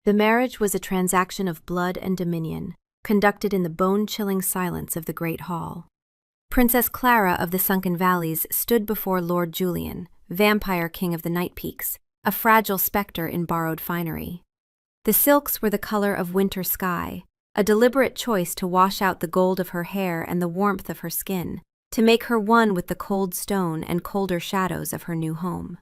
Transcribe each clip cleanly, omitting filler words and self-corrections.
The marriage was a transaction of blood and dominion, conducted in the bone-chilling silence of the Great Hall. Princess Clara of the Sunken Valleys stood before Lord Julian, vampire king of the Night Peaks, a fragile specter in borrowed finery. The silks were the color of winter sky, a deliberate choice to wash out the gold of her hair and the warmth of her skin, to make her one with the cold stone and colder shadows of her new home.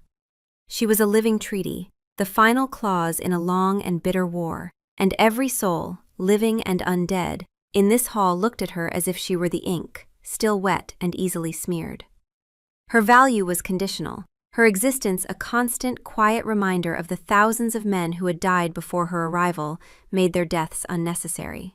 She was a living treaty, the final clause in a long and bitter war, and every soul, living and undead, in this hall looked at her as if she were the ink, still wet and easily smeared. Her value was conditional, her existence a constant, quiet reminder of the thousands of men who had died before her arrival made their deaths unnecessary.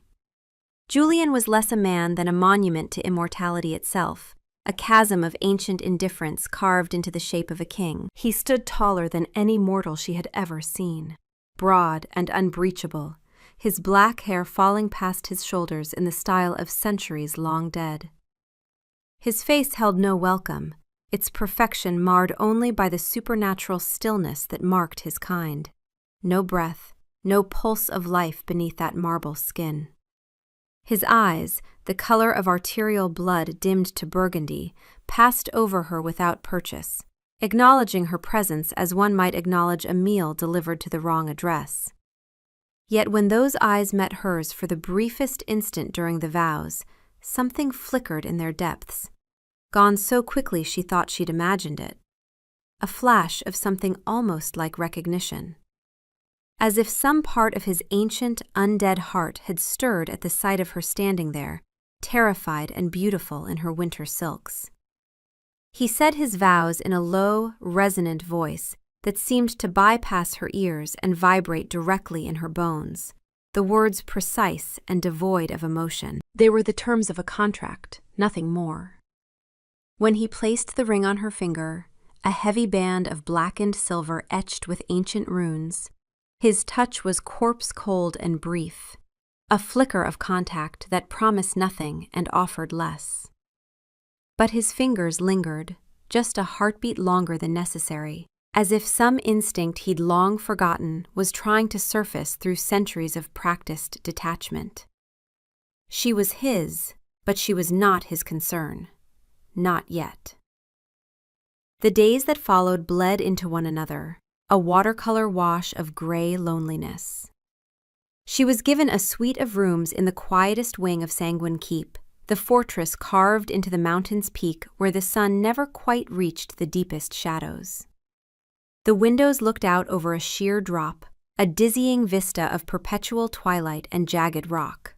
Julian was less a man than a monument to immortality itself, a chasm of ancient indifference carved into the shape of a king. He stood taller than any mortal she had ever seen, broad and unbreachable, his black hair falling past his shoulders in the style of centuries long dead. His face held no welcome, its perfection marred only by the supernatural stillness that marked his kind. No breath, no pulse of life beneath that marble skin. His eyes, the color of arterial blood dimmed to burgundy, passed over her without purchase, acknowledging her presence as one might acknowledge a meal delivered to the wrong address. Yet when those eyes met hers for the briefest instant during the vows, something flickered in their depths, gone so quickly she thought she'd imagined it. A flash of something almost like recognition. As if some part of his ancient, undead heart had stirred at the sight of her standing there, terrified and beautiful in her winter silks. He said his vows in a low, resonant voice that seemed to bypass her ears and vibrate directly in her bones, the words precise and devoid of emotion. They were the terms of a contract, nothing more. When he placed the ring on her finger, a heavy band of blackened silver etched with ancient runes, his touch was corpse-cold and brief, a flicker of contact that promised nothing and offered less. But his fingers lingered, just a heartbeat longer than necessary, as if some instinct he'd long forgotten was trying to surface through centuries of practiced detachment. She was his, but she was not his concern. Not yet. The days that followed bled into one another, a watercolor wash of gray loneliness. She was given a suite of rooms in the quietest wing of Sanguine Keep, the fortress carved into the mountain's peak where the sun never quite reached the deepest shadows. The windows looked out over a sheer drop, a dizzying vista of perpetual twilight and jagged rock.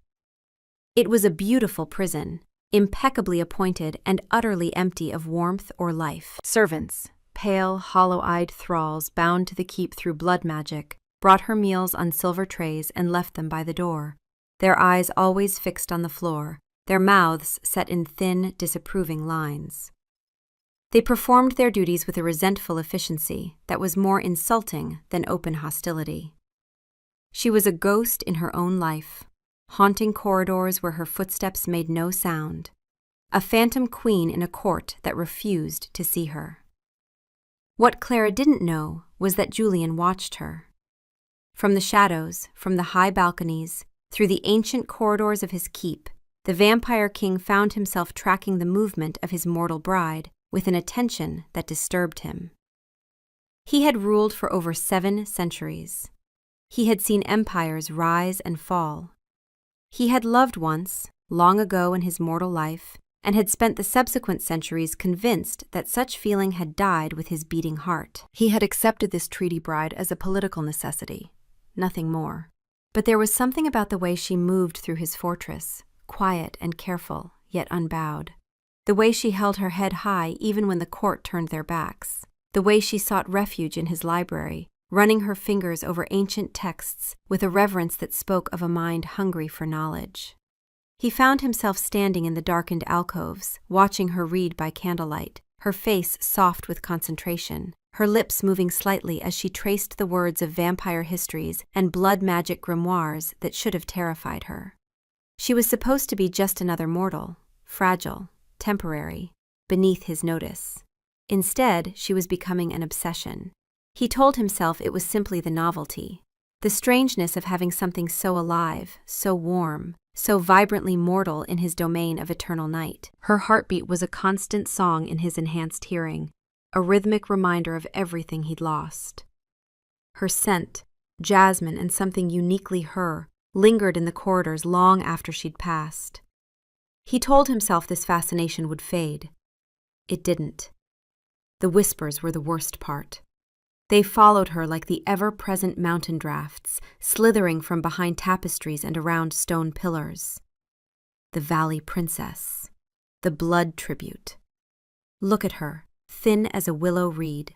It was a beautiful prison, impeccably appointed and utterly empty of warmth or life. Servants, pale, hollow-eyed thralls bound to the keep through blood magic, brought her meals on silver trays and left them by the door, their eyes always fixed on the floor, their mouths set in thin, disapproving lines. They performed their duties with a resentful efficiency that was more insulting than open hostility. She was a ghost in her own life, haunting corridors where her footsteps made no sound, a phantom queen in a court that refused to see her. What Clara didn't know was that Julian watched her. From the shadows, from the high balconies, through the ancient corridors of his keep, the vampire king found himself tracking the movement of his mortal bride with an attention that disturbed him. He had ruled for over 7 centuries. He had seen empires rise and fall. He had loved once, long ago in his mortal life, and had spent the subsequent centuries convinced that such feeling had died with his beating heart. He had accepted this treaty bride as a political necessity, nothing more. But there was something about the way she moved through his fortress, quiet and careful, yet unbowed. The way she held her head high even when the court turned their backs. The way she sought refuge in his library, running her fingers over ancient texts with a reverence that spoke of a mind hungry for knowledge. He found himself standing in the darkened alcoves, watching her read by candlelight, her face soft with concentration, her lips moving slightly as she traced the words of vampire histories and blood magic grimoires that should have terrified her. She was supposed to be just another mortal, fragile, temporary, beneath his notice. Instead, she was becoming an obsession. He told himself it was simply the novelty. The strangeness of having something so alive, so warm, so vibrantly mortal in his domain of eternal night. Her heartbeat was a constant song in his enhanced hearing, a rhythmic reminder of everything he'd lost. Her scent, jasmine and something uniquely her, lingered in the corridors long after she'd passed. He told himself this fascination would fade. It didn't. The whispers were the worst part. They followed her like the ever-present mountain drafts, slithering from behind tapestries and around stone pillars. The Valley Princess. The blood tribute. Look at her, thin as a willow reed.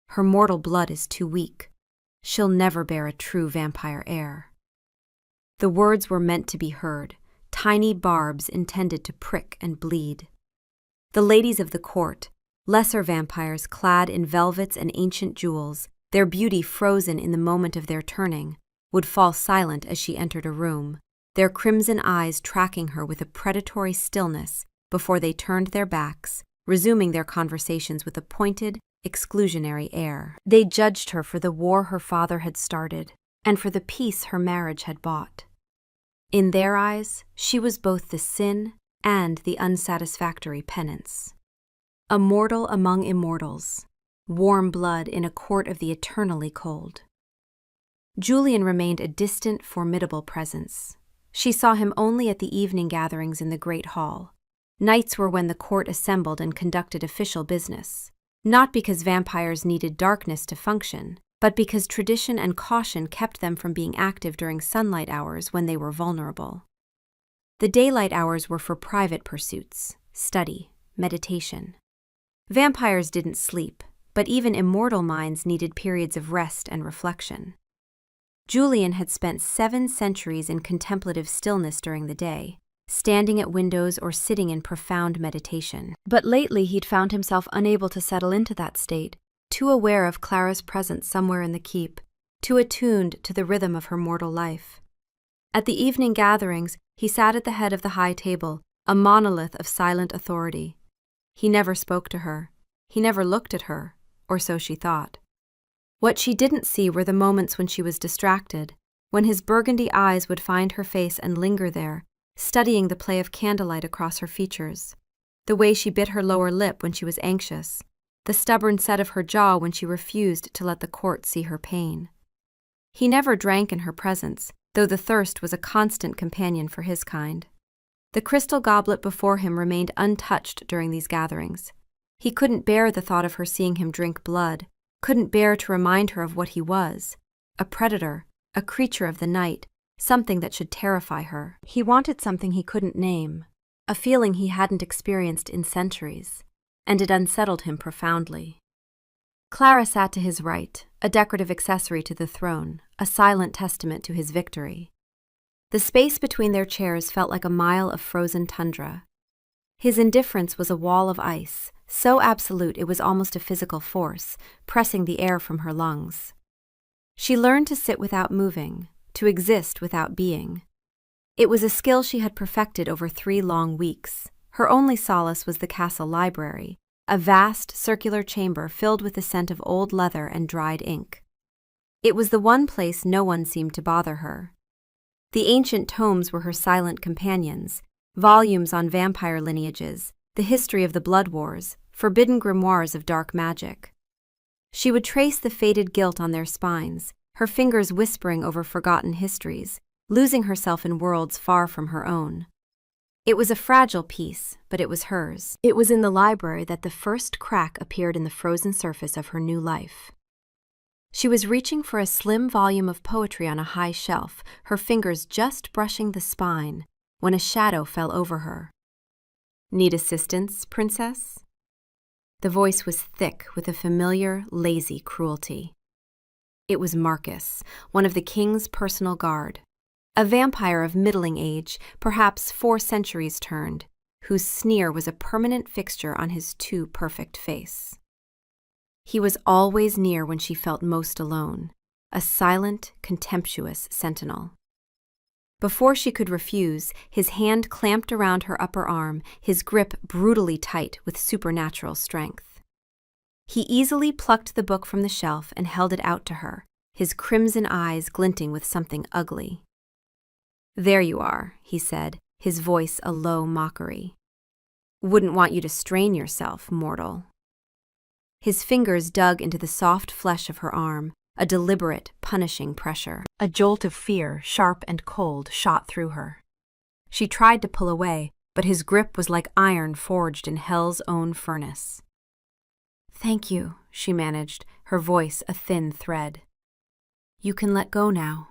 Her mortal blood is too weak. She'll never bear a true vampire heir. The words were meant to be heard, tiny barbs intended to prick and bleed. The ladies of the court, lesser vampires clad in velvets and ancient jewels, their beauty frozen in the moment of their turning, would fall silent as she entered a room, their crimson eyes tracking her with a predatory stillness before they turned their backs, resuming their conversations with a pointed, exclusionary air. They judged her for the war her father had started, and for the peace her marriage had bought. In their eyes, she was both the sin and the unsatisfactory penance. A mortal among immortals, warm blood in a court of the eternally cold. Julian remained a distant, formidable presence. She saw him only at the evening gatherings in the great hall. Nights were when the court assembled and conducted official business, not because vampires needed darkness to function, but because tradition and caution kept them from being active during sunlight hours when they were vulnerable. The daylight hours were for private pursuits, study, meditation. Vampires didn't sleep, but even immortal minds needed periods of rest and reflection. Julian had spent 7 centuries in contemplative stillness during the day, standing at windows or sitting in profound meditation. But lately he'd found himself unable to settle into that state, too aware of Clara's presence somewhere in the keep, too attuned to the rhythm of her mortal life. At the evening gatherings, he sat at the head of the high table, a monolith of silent authority. He never spoke to her. He never looked at her, or so she thought. What she didn't see were the moments when she was distracted, when his burgundy eyes would find her face and linger there, studying the play of candlelight across her features, the way she bit her lower lip when she was anxious, the stubborn set of her jaw when she refused to let the court see her pain. He never drank in her presence, though the thirst was a constant companion for his kind. The crystal goblet before him remained untouched during these gatherings. He couldn't bear the thought of her seeing him drink blood, couldn't bear to remind her of what he was, a predator, a creature of the night, something that should terrify her. He wanted something he couldn't name, a feeling he hadn't experienced in centuries, and it unsettled him profoundly. Clara sat to his right, a decorative accessory to the throne, a silent testament to his victory. The space between their chairs felt like a mile of frozen tundra. His indifference was a wall of ice, so absolute it was almost a physical force, pressing the air from her lungs. She learned to sit without moving, to exist without being. It was a skill she had perfected over 3 long weeks. Her only solace was the castle library, a vast circular chamber filled with the scent of old leather and dried ink. It was the one place no one seemed to bother her. The ancient tomes were her silent companions, volumes on vampire lineages, the history of the blood wars, forbidden grimoires of dark magic. She would trace the faded gilt on their spines, her fingers whispering over forgotten histories, losing herself in worlds far from her own. It was a fragile piece, but it was hers. It was in the library that the first crack appeared in the frozen surface of her new life. She was reaching for a slim volume of poetry on a high shelf, her fingers just brushing the spine, when a shadow fell over her. "Need assistance, princess?" The voice was thick with a familiar, lazy cruelty. It was Marcus, one of the king's personal guard, a vampire of middling age, perhaps 4 centuries turned, whose sneer was a permanent fixture on his too perfect face. He was always near when she felt most alone, a silent, contemptuous sentinel. Before she could refuse, his hand clamped around her upper arm, his grip brutally tight with supernatural strength. He easily plucked the book from the shelf and held it out to her, his crimson eyes glinting with something ugly. "There you are," he said, his voice a low mockery. "Wouldn't want you to strain yourself, mortal." His fingers dug into the soft flesh of her arm, a deliberate, punishing pressure. A jolt of fear, sharp and cold, shot through her. She tried to pull away, but his grip was like iron forged in hell's own furnace. "Thank you," she managed, her voice a thin thread. "You can let go now."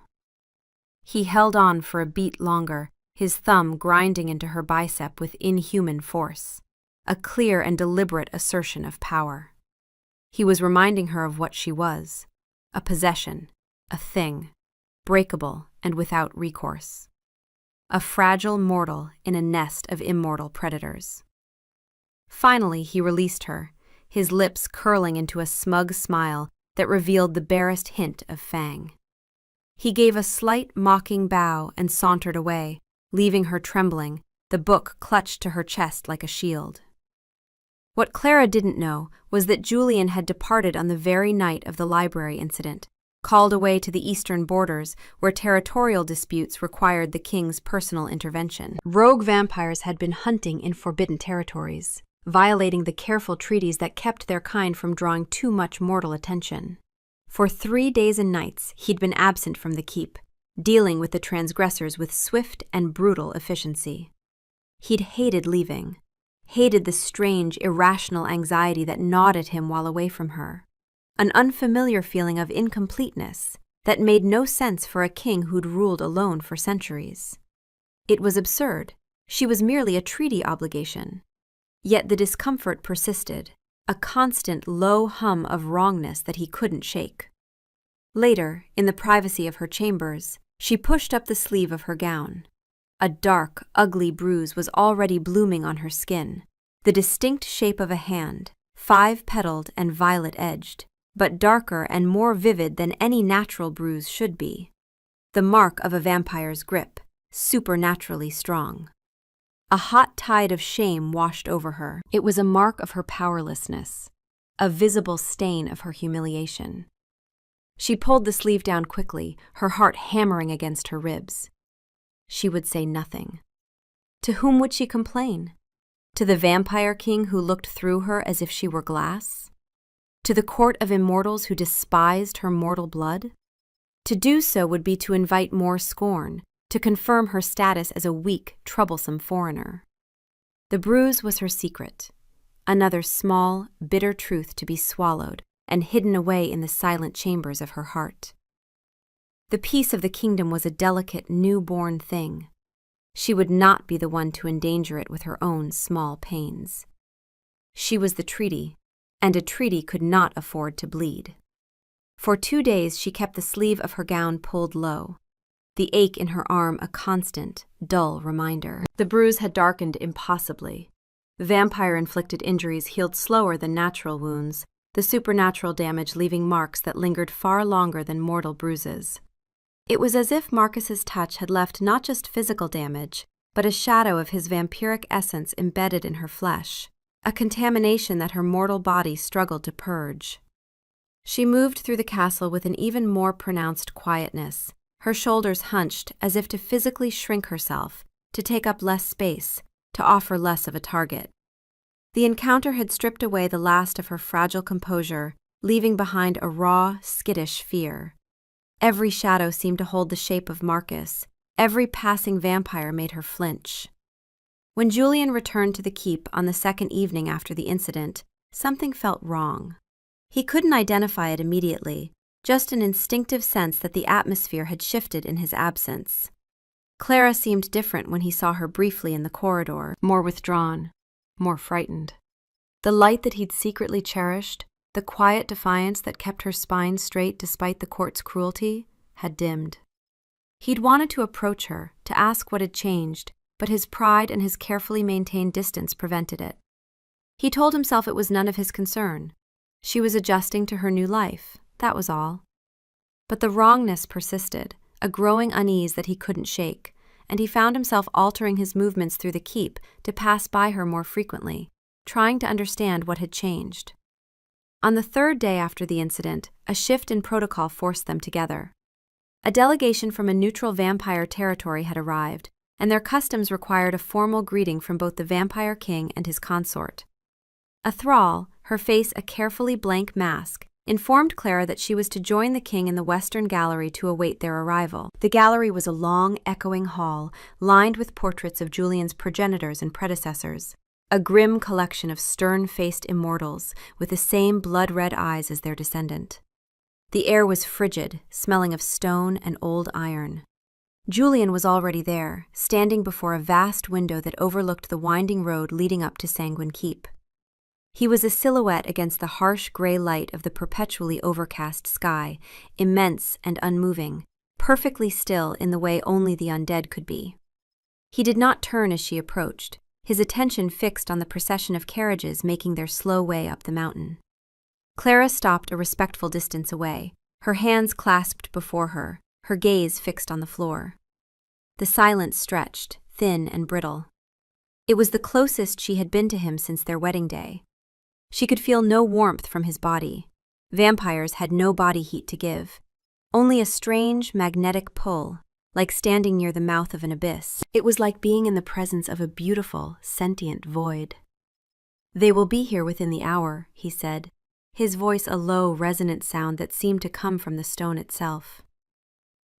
He held on for a beat longer, his thumb grinding into her bicep with inhuman force, a clear and deliberate assertion of power. He was reminding her of what she was, a possession, a thing, breakable and without recourse. A fragile mortal in a nest of immortal predators. Finally, he released her, his lips curling into a smug smile that revealed the barest hint of fang. He gave a slight, mocking bow and sauntered away, leaving her trembling, the book clutched to her chest like a shield. What Clara didn't know was that Julian had departed on the very night of the library incident, called away to the eastern borders where territorial disputes required the king's personal intervention. Rogue vampires had been hunting in forbidden territories, violating the careful treaties that kept their kind from drawing too much mortal attention. For 3 days and nights he'd been absent from the keep, dealing with the transgressors with swift and brutal efficiency. He'd hated leaving, hated the strange, irrational anxiety that gnawed at him while away from her, an unfamiliar feeling of incompleteness that made no sense for a king who'd ruled alone for centuries. It was absurd. She was merely a treaty obligation. Yet the discomfort persisted, a constant low hum of wrongness that he couldn't shake. Later, in the privacy of her chambers, she pushed up the sleeve of her gown. A dark, ugly bruise was already blooming on her skin, the distinct shape of a hand, 5-petaled and violet-edged, but darker and more vivid than any natural bruise should be. The mark of a vampire's grip, supernaturally strong. A hot tide of shame washed over her. It was a mark of her powerlessness, a visible stain of her humiliation. She pulled the sleeve down quickly, her heart hammering against her ribs. She would say nothing. To whom would she complain? To the vampire king who looked through her as if she were glass? To the court of immortals who despised her mortal blood? To do so would be to invite more scorn, to confirm her status as a weak, troublesome foreigner. The bruise was her secret, another small, bitter truth to be swallowed and hidden away in the silent chambers of her heart. The peace of the kingdom was a delicate, newborn thing. She would not be the one to endanger it with her own small pains. She was the treaty, and a treaty could not afford to bleed. For 2 days she kept the sleeve of her gown pulled low, the ache in her arm a constant, dull reminder. The bruise had darkened impossibly. Vampire-inflicted injuries healed slower than natural wounds, the supernatural damage leaving marks that lingered far longer than mortal bruises. It was as if Marcus's touch had left not just physical damage, but a shadow of his vampiric essence embedded in her flesh, a contamination that her mortal body struggled to purge. She moved through the castle with an even more pronounced quietness, her shoulders hunched as if to physically shrink herself, to take up less space, to offer less of a target. The encounter had stripped away the last of her fragile composure, leaving behind a raw, skittish fear. Every shadow seemed to hold the shape of Marcus. Every passing vampire made her flinch. When Julian returned to the keep on the second evening after the incident, something felt wrong. He couldn't identify it immediately, just an instinctive sense that the atmosphere had shifted in his absence. Clara seemed different when he saw her briefly in the corridor, more withdrawn, more frightened. The light that he'd secretly cherished, the quiet defiance that kept her spine straight despite the court's cruelty, had dimmed. He'd wanted to approach her, to ask what had changed, but his pride and his carefully maintained distance prevented it. He told himself it was none of his concern. She was adjusting to her new life, that was all. But the wrongness persisted, a growing unease that he couldn't shake, and he found himself altering his movements through the keep to pass by her more frequently, trying to understand what had changed. On the third day after the incident, a shift in protocol forced them together. A delegation from a neutral vampire territory had arrived, and their customs required a formal greeting from both the vampire king and his consort. A thrall, her face a carefully blank mask, informed Clara that she was to join the king in the western gallery to await their arrival. The gallery was a long, echoing hall, lined with portraits of Julian's progenitors and predecessors, a grim collection of stern-faced immortals with the same blood-red eyes as their descendant. The air was frigid, smelling of stone and old iron. Julian was already there, standing before a vast window that overlooked the winding road leading up to Sanguine Keep. He was a silhouette against the harsh gray light of the perpetually overcast sky, immense and unmoving, perfectly still in the way only the undead could be. He did not turn as she approached, his attention fixed on the procession of carriages making their slow way up the mountain. Clara stopped a respectful distance away, her hands clasped before her, her gaze fixed on the floor. The silence stretched, thin and brittle. It was the closest she had been to him since their wedding day. She could feel no warmth from his body. Vampires had no body heat to give, only a strange, magnetic pull, like standing near the mouth of an abyss. It was like being in the presence of a beautiful, sentient void. "They will be here within the hour," he said, his voice a low, resonant sound that seemed to come from the stone itself.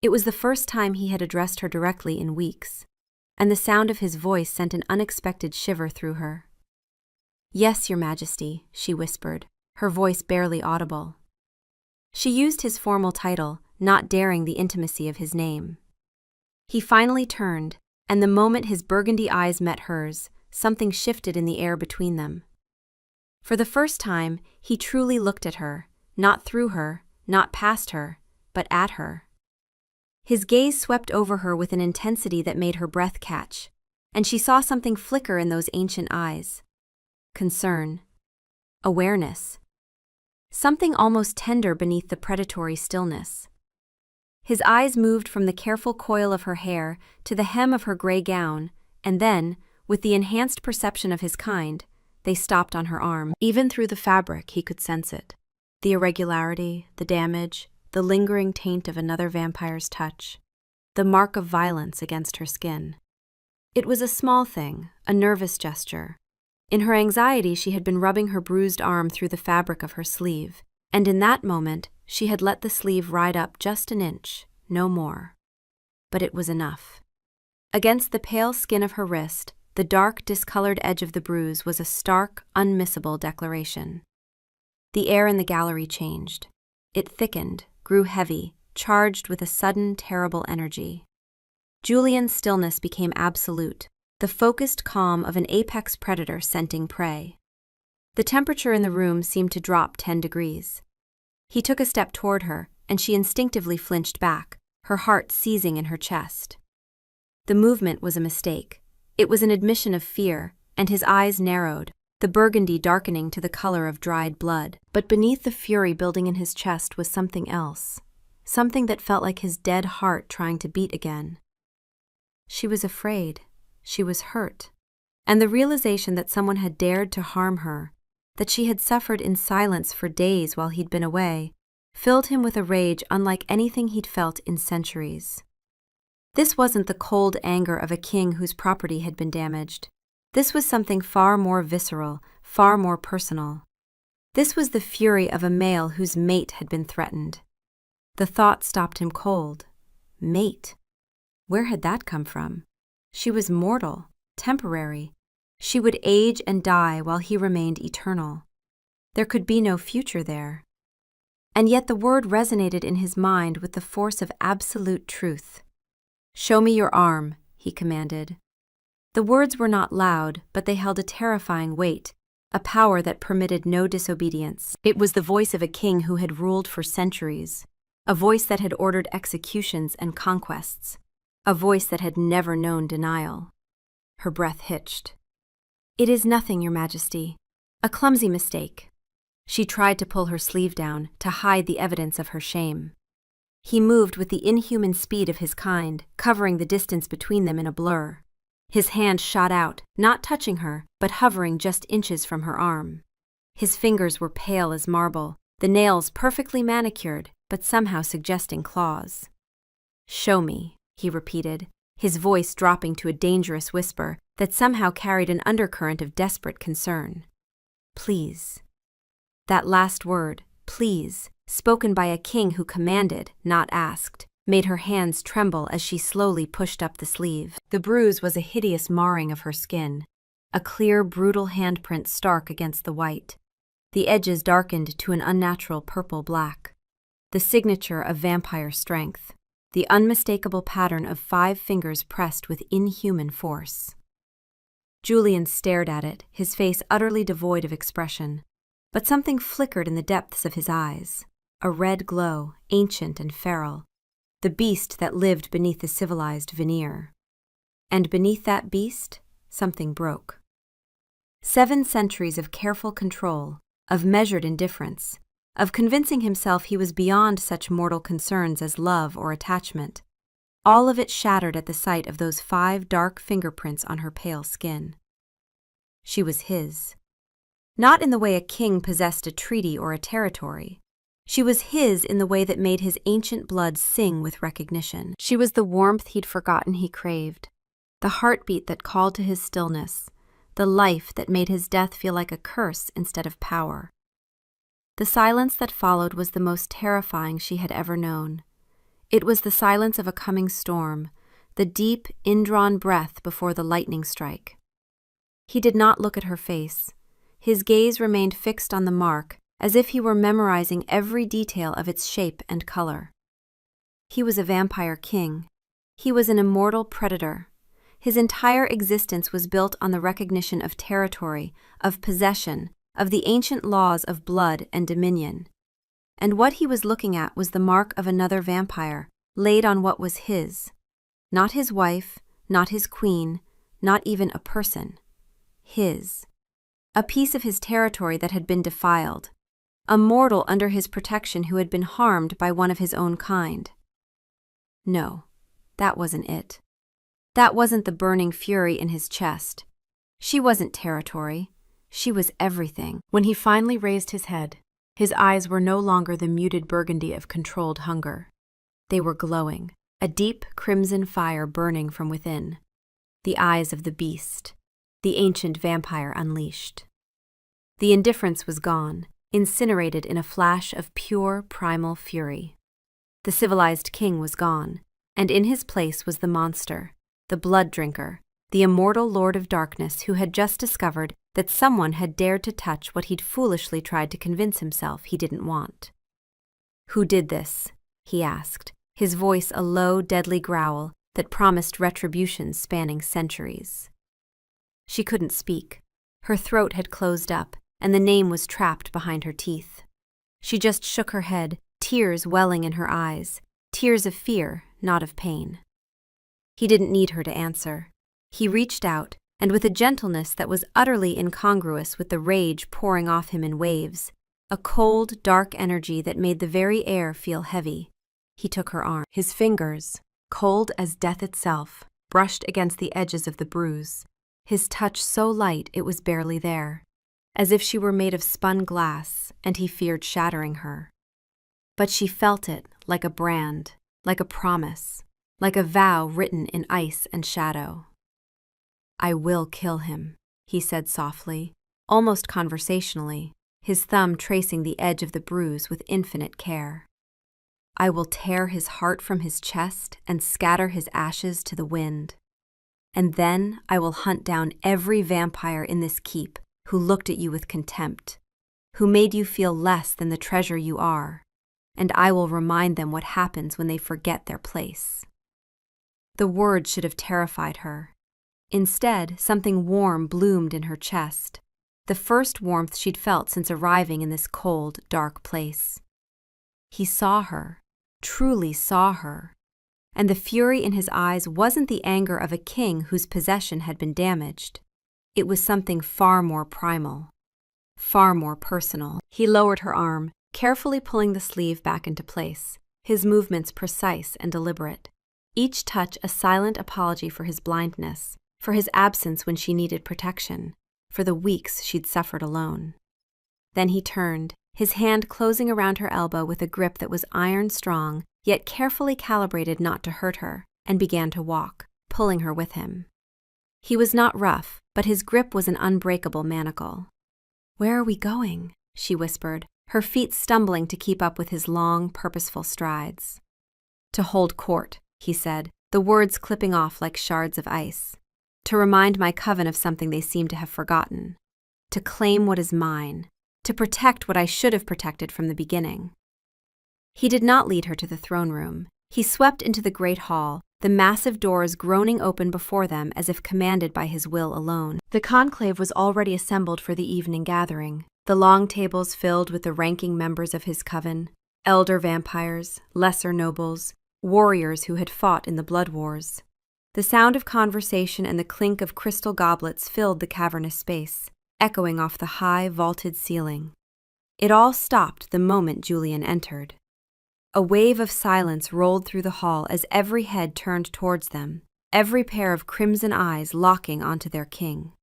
It was the first time he had addressed her directly in weeks, and the sound of his voice sent an unexpected shiver through her. "Yes, Your Majesty," she whispered, her voice barely audible. She used his formal title, not daring the intimacy of his name. He finally turned, and the moment his burgundy eyes met hers, something shifted in the air between them. For the first time, he truly looked at her, not through her, not past her, but at her. His gaze swept over her with an intensity that made her breath catch, and she saw something flicker in those ancient eyes. Concern. Awareness. Something almost tender beneath the predatory stillness. His eyes moved from the careful coil of her hair to the hem of her gray gown, and then, with the enhanced perception of his kind, they stopped on her arm. Even through the fabric, he could sense it. The irregularity, the damage, the lingering taint of another vampire's touch, the mark of violence against her skin. It was a small thing, a nervous gesture. In her anxiety, she had been rubbing her bruised arm through the fabric of her sleeve, and in that moment, she had let the sleeve ride up just an inch, no more. But it was enough. Against the pale skin of her wrist, the dark, discolored edge of the bruise was a stark, unmissable declaration. The air in the gallery changed. It thickened, grew heavy, charged with a sudden, terrible energy. Julian's stillness became absolute, the focused calm of an apex predator scenting prey. The temperature in the room seemed to drop 10 degrees. He took a step toward her, and she instinctively flinched back, her heart seizing in her chest. The movement was a mistake. It was an admission of fear, and his eyes narrowed, the burgundy darkening to the color of dried blood. But beneath the fury building in his chest was something else, something that felt like his dead heart trying to beat again. She was afraid. She was hurt. And the realization that someone had dared to harm her, that she had suffered in silence for days while he'd been away, filled him with a rage unlike anything he'd felt in centuries. This wasn't the cold anger of a king whose property had been damaged. This was something far more visceral, far more personal. This was the fury of a male whose mate had been threatened. The thought stopped him cold. Mate? Where had that come from? She was mortal, temporary. She would age and die while he remained eternal. There could be no future there. And yet the word resonated in his mind with the force of absolute truth. "Show me your arm," he commanded. The words were not loud, but they held a terrifying weight, a power that permitted no disobedience. It was the voice of a king who had ruled for centuries, a voice that had ordered executions and conquests, a voice that had never known denial. Her breath hitched. "It is nothing, Your Majesty. A clumsy mistake." She tried to pull her sleeve down, to hide the evidence of her shame. He moved with the inhuman speed of his kind, covering the distance between them in a blur. His hand shot out, not touching her, but hovering just inches from her arm. His fingers were pale as marble, the nails perfectly manicured, but somehow suggesting claws. "Show me," he repeated, his voice dropping to a dangerous whisper that somehow carried an undercurrent of desperate concern. "Please." That last word, "please," spoken by a king who commanded, not asked, made her hands tremble as she slowly pushed up the sleeve. The bruise was a hideous marring of her skin, a clear, brutal handprint stark against the white. The edges darkened to an unnatural purple-black. The signature of vampire strength, the unmistakable pattern of 5 fingers pressed with inhuman force. Julian stared at it, his face utterly devoid of expression. But something flickered in the depths of his eyes, a red glow, ancient and feral, the beast that lived beneath the civilized veneer. And beneath that beast, something broke. 7 centuries of careful control, of measured indifference, of convincing himself he was beyond such mortal concerns as love or attachment, all of it shattered at the sight of those 5 dark fingerprints on her pale skin. She was his. Not in the way a king possessed a treaty or a territory. She was his in the way that made his ancient blood sing with recognition. She was the warmth he'd forgotten he craved, the heartbeat that called to his stillness, the life that made his death feel like a curse instead of power. The silence that followed was the most terrifying she had ever known. It was the silence of a coming storm, the deep, indrawn breath before the lightning strike. He did not look at her face. His gaze remained fixed on the mark, as if he were memorizing every detail of its shape and color. He was a vampire king. He was an immortal predator. His entire existence was built on the recognition of territory, of possession, of the ancient laws of blood and dominion. And what he was looking at was the mark of another vampire, laid on what was his. Not his wife, not his queen, not even a person. His. A piece of his territory that had been defiled, a mortal under his protection who had been harmed by one of his own kind. No, that wasn't it. That wasn't the burning fury in his chest. She wasn't territory. She was everything. When he finally raised his head, his eyes were no longer the muted burgundy of controlled hunger. They were glowing, a deep crimson fire burning from within. The eyes of the beast, the ancient vampire unleashed. The indifference was gone, incinerated in a flash of pure primal fury. The civilized king was gone, and in his place was the monster, the blood drinker, the immortal lord of darkness who had just discovered that someone had dared to touch what he'd foolishly tried to convince himself he didn't want. "Who did this?" he asked, his voice a low, deadly growl that promised retribution spanning centuries. She couldn't speak. Her throat had closed up, and the name was trapped behind her teeth. She just shook her head, tears welling in her eyes, tears of fear, not of pain. He didn't need her to answer. He reached out, and with a gentleness that was utterly incongruous with the rage pouring off him in waves, a cold, dark energy that made the very air feel heavy, he took her arm. His fingers, cold as death itself, brushed against the edges of the bruise, his touch so light it was barely there, as if she were made of spun glass, and he feared shattering her. But she felt it like a brand, like a promise, like a vow written in ice and shadow. "I will kill him," he said softly, almost conversationally, his thumb tracing the edge of the bruise with infinite care. "I will tear his heart from his chest and scatter his ashes to the wind. And then I will hunt down every vampire in this keep who looked at you with contempt, who made you feel less than the treasure you are, and I will remind them what happens when they forget their place." The words should have terrified her. Instead, something warm bloomed in her chest, the first warmth she'd felt since arriving in this cold, dark place. He saw her, truly saw her, and the fury in his eyes wasn't the anger of a king whose possession had been damaged. It was something far more primal, far more personal. He lowered her arm, carefully pulling the sleeve back into place, his movements precise and deliberate, each touch a silent apology for his blindness, for his absence when she needed protection, for the weeks she'd suffered alone. Then he turned, his hand closing around her elbow with a grip that was iron-strong, yet carefully calibrated not to hurt her, and began to walk, pulling her with him. He was not rough, but his grip was an unbreakable manacle. "Where are we going?" she whispered, her feet stumbling to keep up with his long, purposeful strides. "To hold court," he said, the words clipping off like shards of ice. "To remind my coven of something they seem to have forgotten. To claim what is mine. To protect what I should have protected from the beginning." He did not lead her to the throne room. He swept into the great hall, the massive doors groaning open before them as if commanded by his will alone. The conclave was already assembled for the evening gathering, the long tables filled with the ranking members of his coven, elder vampires, lesser nobles, warriors who had fought in the blood wars. The sound of conversation and the clink of crystal goblets filled the cavernous space, echoing off the high, vaulted ceiling. It all stopped the moment Julian entered. A wave of silence rolled through the hall as every head turned towards them, every pair of crimson eyes locking onto their king.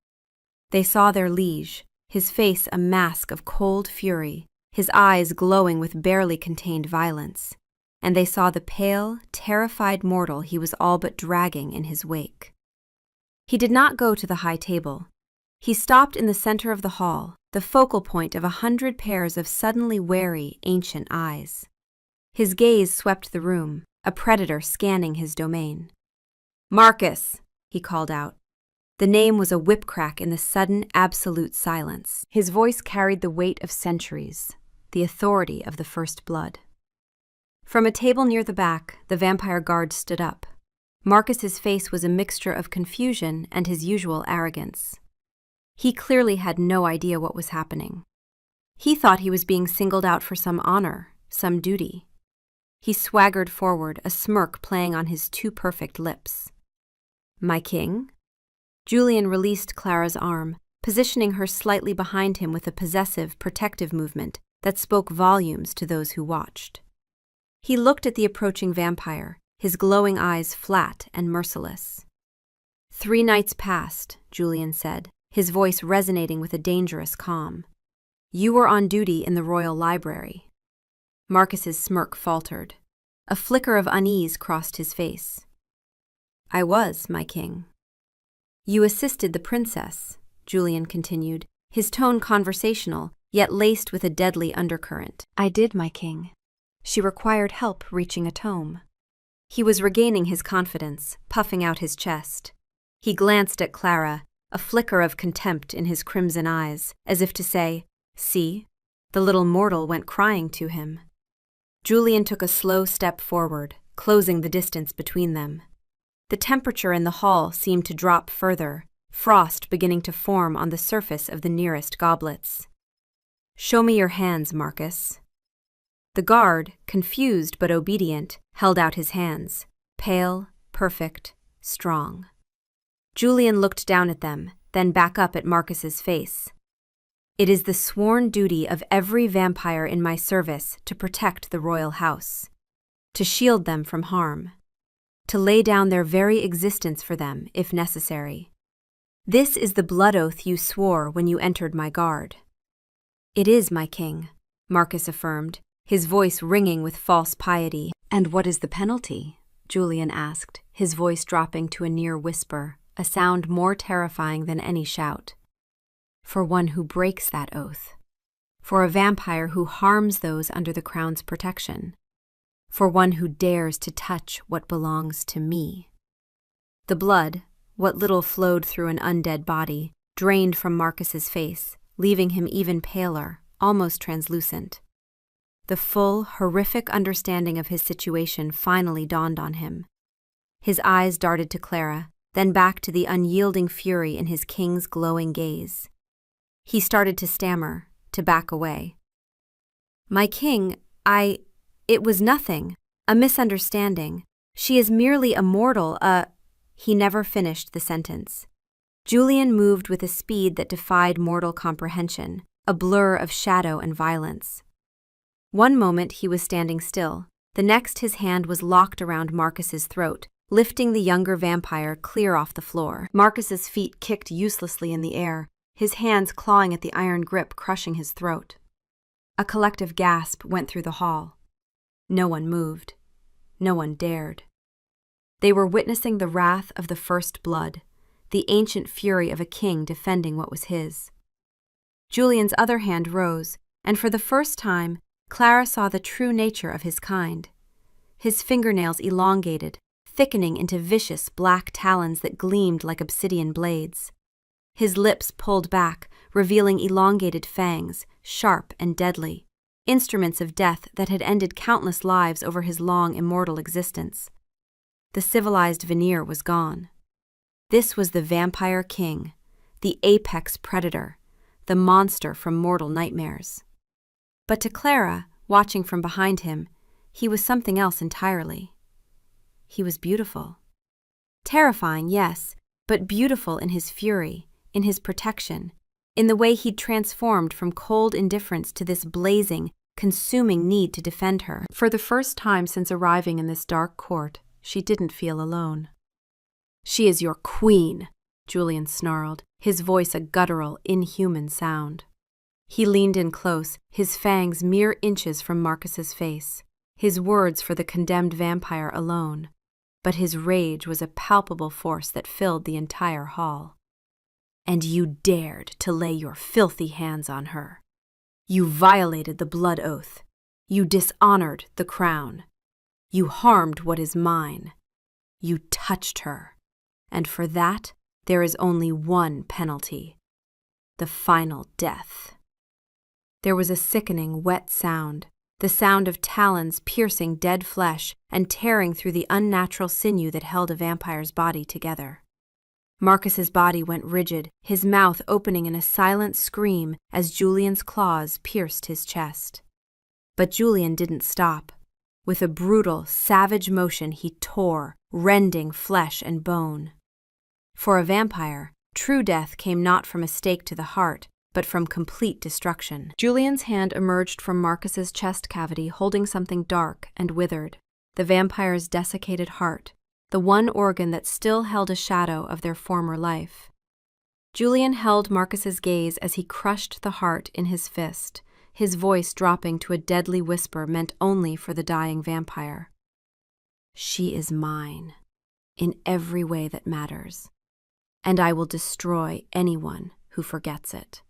They saw their liege, his face a mask of cold fury, his eyes glowing with barely contained violence, and they saw the pale, terrified mortal he was all but dragging in his wake. He did not go to the high table. He stopped in the center of the hall, the focal point of 100 pairs of suddenly wary, ancient eyes. His gaze swept the room, a predator scanning his domain. "Marcus!" he called out. The name was a whip-crack in the sudden, absolute silence. His voice carried the weight of centuries, the authority of the first blood. From a table near the back, the vampire guard stood up. Marcus's face was a mixture of confusion and his usual arrogance. He clearly had no idea what was happening. He thought he was being singled out for some honor, some duty. He swaggered forward, a smirk playing on his too perfect lips. "My king?" Julian released Clara's arm, positioning her slightly behind him with a possessive, protective movement that spoke volumes to those who watched. He looked at the approaching vampire, his glowing eyes flat and merciless. "3 nights passed," Julian said, his voice resonating with a dangerous calm. "You were on duty in the royal library." Marcus's smirk faltered. A flicker of unease crossed his face. "I was, my king." "You assisted the princess," Julian continued, his tone conversational, yet laced with a deadly undercurrent. "I did, my king. She required help reaching a tome." He was regaining his confidence, puffing out his chest. He glanced at Clara, a flicker of contempt in his crimson eyes, as if to say, "See, the little mortal went crying to him." Julian took a slow step forward, closing the distance between them. The temperature in the hall seemed to drop further, frost beginning to form on the surface of the nearest goblets. "Show me your hands, Marcus." The guard, confused but obedient, held out his hands, pale, perfect, strong. Julian looked down at them, then back up at Marcus's face. "It is the sworn duty of every vampire in my service to protect the royal house, to shield them from harm, to lay down their very existence for them if necessary. This is the blood oath you swore when you entered my guard." "It is, my king," Marcus affirmed, his voice ringing with false piety. "And what is the penalty?" Julian asked, his voice dropping to a near whisper, a sound more terrifying than any shout. "For one who breaks that oath. For a vampire who harms those under the crown's protection. For one who dares to touch what belongs to me." The blood, what little flowed through an undead body, drained from Marcus's face, leaving him even paler, almost translucent. The full, horrific understanding of his situation finally dawned on him. His eyes darted to Clara, then back to the unyielding fury in his king's glowing gaze. He started to stammer, to back away. "My king, it was nothing, a misunderstanding. She is merely a mortal, He never finished the sentence. Julian moved with a speed that defied mortal comprehension, a blur of shadow and violence. One moment he was standing still, the next his hand was locked around Marcus's throat, lifting the younger vampire clear off the floor. Marcus's feet kicked uselessly in the air, his hands clawing at the iron grip crushing his throat. A collective gasp went through the hall. No one moved. No one dared. They were witnessing the wrath of the first blood, the ancient fury of a king defending what was his. Julian's other hand rose, and for the first time, Clara saw the true nature of his kind. His fingernails elongated, thickening into vicious black talons that gleamed like obsidian blades. His lips pulled back, revealing elongated fangs, sharp and deadly, instruments of death that had ended countless lives over his long immortal existence. The civilized veneer was gone. This was the vampire king, the apex predator, the monster from mortal nightmares. But to Clara, watching from behind him, he was something else entirely. He was beautiful. Terrifying, yes, but beautiful in his fury, in his protection, in the way he'd transformed from cold indifference to this blazing, consuming need to defend her. For the first time since arriving in this dark court, she didn't feel alone. "She is your queen," Julian snarled, his voice a guttural, inhuman sound. He leaned in close, his fangs mere inches from Marcus's face, his words for the condemned vampire alone, but his rage was a palpable force that filled the entire hall. "And you dared to lay your filthy hands on her. You violated the blood oath. You dishonored the crown. You harmed what is mine. You touched her. And for that, there is only one penalty: the final death." There was a sickening, wet sound, the sound of talons piercing dead flesh and tearing through the unnatural sinew that held a vampire's body together. Marcus's body went rigid, his mouth opening in a silent scream as Julian's claws pierced his chest. But Julian didn't stop. With a brutal, savage motion he tore, rending flesh and bone. For a vampire, true death came not from a stake to the heart, but from complete destruction. Julian's hand emerged from Marcus's chest cavity holding something dark and withered, the vampire's desiccated heart, the one organ that still held a shadow of their former life. Julian held Marcus's gaze as he crushed the heart in his fist, his voice dropping to a deadly whisper meant only for the dying vampire. "She is mine, in every way that matters, and I will destroy anyone who forgets it."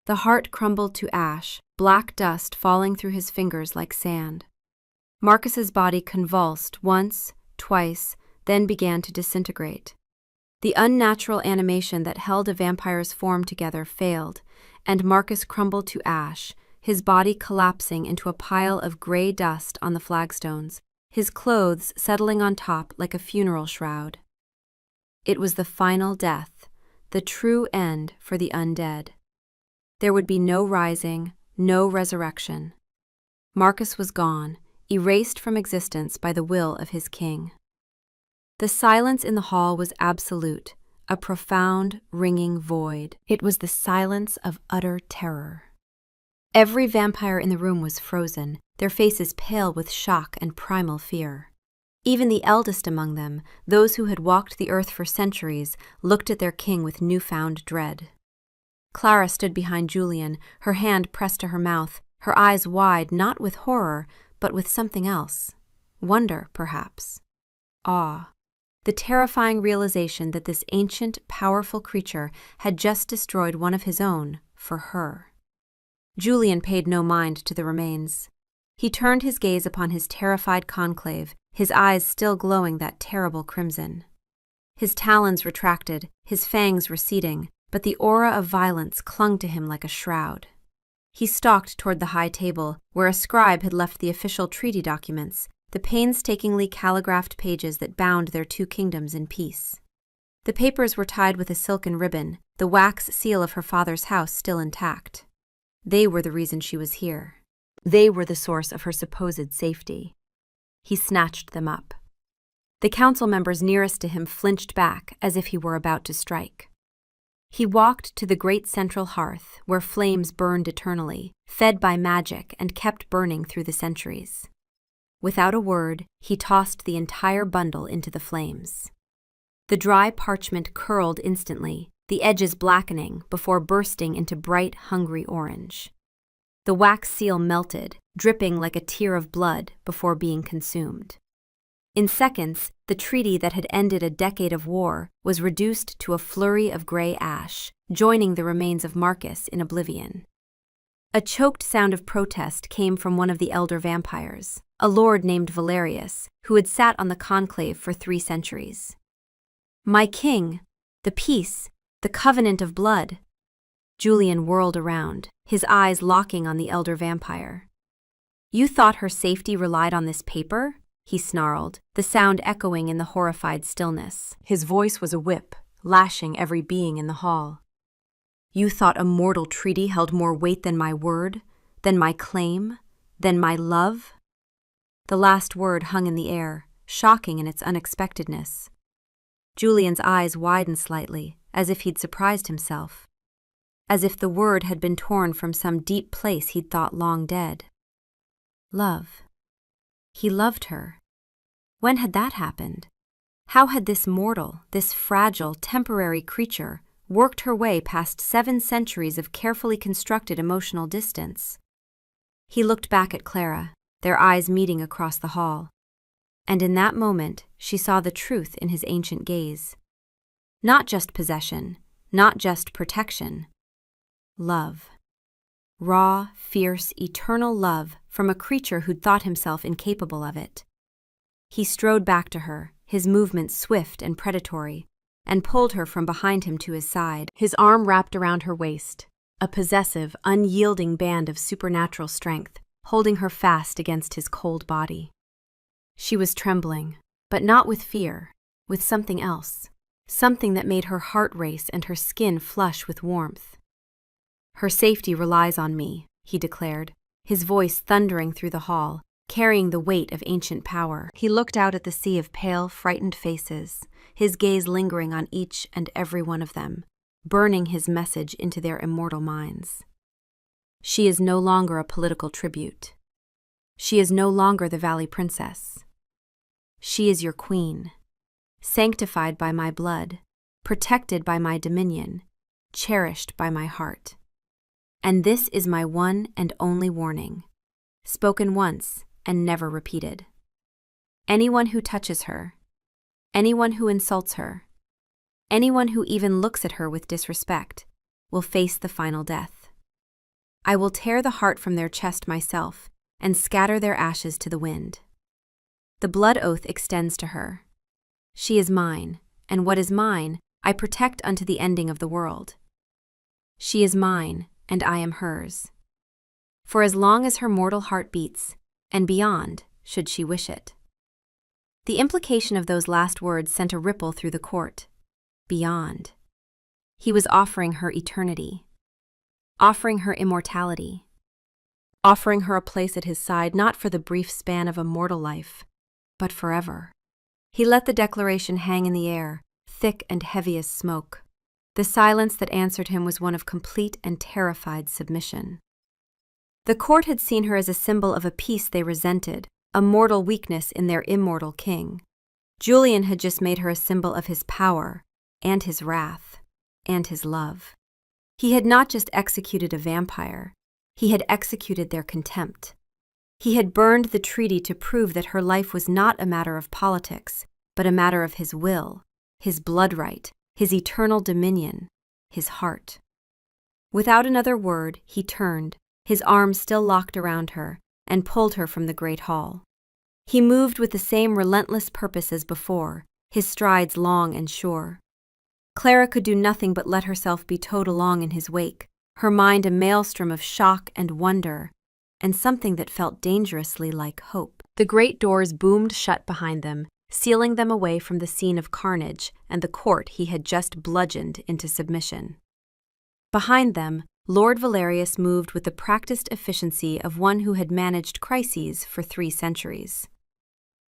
The heart crumbled to ash, black dust falling through his fingers like sand. Marcus's body convulsed once, twice, then began to disintegrate. The unnatural animation that held a vampire's form together failed, and Marcus crumbled to ash, his body collapsing into a pile of gray dust on the flagstones, his clothes settling on top like a funeral shroud. It was the final death, the true end for the undead. There would be no rising, no resurrection. Marcus was gone, erased from existence by the will of his king. The silence in the hall was absolute, a profound, ringing void. It was the silence of utter terror. Every vampire in the room was frozen, their faces pale with shock and primal fear. Even the eldest among them, those who had walked the earth for centuries, looked at their king with newfound dread. Clara stood behind Julian, her hand pressed to her mouth, her eyes wide not with horror, but with something else. Wonder, perhaps. Awe. The terrifying realization that this ancient, powerful creature had just destroyed one of his own for her. Julian paid no mind to the remains. He turned his gaze upon his terrified conclave, his eyes still glowing that terrible crimson. His talons retracted, his fangs receding, but the aura of violence clung to him like a shroud. He stalked toward the high table, where a scribe had left the official treaty documents, the painstakingly calligraphed pages that bound their two kingdoms in peace. The papers were tied with a silken ribbon, the wax seal of her father's house still intact. They were the reason she was here. They were the source of her supposed safety. He snatched them up. The council members nearest to him flinched back as if he were about to strike. He walked to the great central hearth, where flames burned eternally, fed by magic and kept burning through the centuries. Without a word, he tossed the entire bundle into the flames. The dry parchment curled instantly, the edges blackening before bursting into bright, hungry orange. The wax seal melted, dripping like a tear of blood before being consumed. In seconds, the treaty that had ended a decade of war was reduced to a flurry of gray ash, joining the remains of Marcus in oblivion. A choked sound of protest came from one of the elder vampires, a lord named Valerius, who had sat on the conclave for 3 centuries. "My king! The peace! The covenant of blood!" Julian whirled around, his eyes locking on the elder vampire. "You thought her safety relied on this paper?" he snarled, the sound echoing in the horrified stillness. His voice was a whip, lashing every being in the hall. "You thought a mortal treaty held more weight than my word, than my claim, than my love?" The last word hung in the air, shocking in its unexpectedness. Julian's eyes widened slightly, as if he'd surprised himself. As if the word had been torn from some deep place he'd thought long dead. Love. He loved her. When had that happened? How had this mortal, this fragile, temporary creature worked her way past 7 centuries of carefully constructed emotional distance? He looked back at Clara, their eyes meeting across the hall. And in that moment, she saw the truth in his ancient gaze. Not just possession, not just protection. Love. Raw, fierce, eternal love from a creature who'd thought himself incapable of it. He strode back to her, his movements swift and predatory, and pulled her from behind him to his side, his arm wrapped around her waist, a possessive, unyielding band of supernatural strength, holding her fast against his cold body. She was trembling, but not with fear, with something else, something that made her heart race and her skin flush with warmth. "Her safety relies on me," he declared, his voice thundering through the hall, carrying the weight of ancient power. He looked out at the sea of pale, frightened faces, his gaze lingering on each and every one of them, burning his message into their immortal minds. She is no longer a political tribute. She is no longer the Valley Princess. She is your queen, sanctified by my blood, protected by my dominion, cherished by my heart. And this is my one and only warning, spoken once and never repeated. Anyone who touches her, anyone who insults her, anyone who even looks at her with disrespect, will face the final death. I will tear the heart from their chest myself and scatter their ashes to the wind. The blood oath extends to her. She is mine, and what is mine, I protect unto the ending of the world. She is mine, and I am hers. For as long as her mortal heart beats, and beyond, should she wish it. The implication of those last words sent a ripple through the court. Beyond. He was offering her eternity, offering her immortality, offering her a place at his side not for the brief span of a mortal life, but forever. He let the declaration hang in the air, thick and heavy as smoke. The silence that answered him was one of complete and terrified submission. The court had seen her as a symbol of a peace they resented, a mortal weakness in their immortal king. Julian had just made her a symbol of his power, and his wrath, and his love. He had not just executed a vampire, he had executed their contempt. He had burned the treaty to prove that her life was not a matter of politics, but a matter of his will, his blood right, his eternal dominion, his heart. Without another word, he turned, his arms still locked around her, and pulled her from the great hall. He moved with the same relentless purpose as before, his strides long and sure. Clara could do nothing but let herself be towed along in his wake, her mind a maelstrom of shock and wonder, and something that felt dangerously like hope. The great doors boomed shut behind them, sealing them away from the scene of carnage and the court he had just bludgeoned into submission. Behind them, Lord Valerius moved with the practiced efficiency of one who had managed crises for 3 centuries.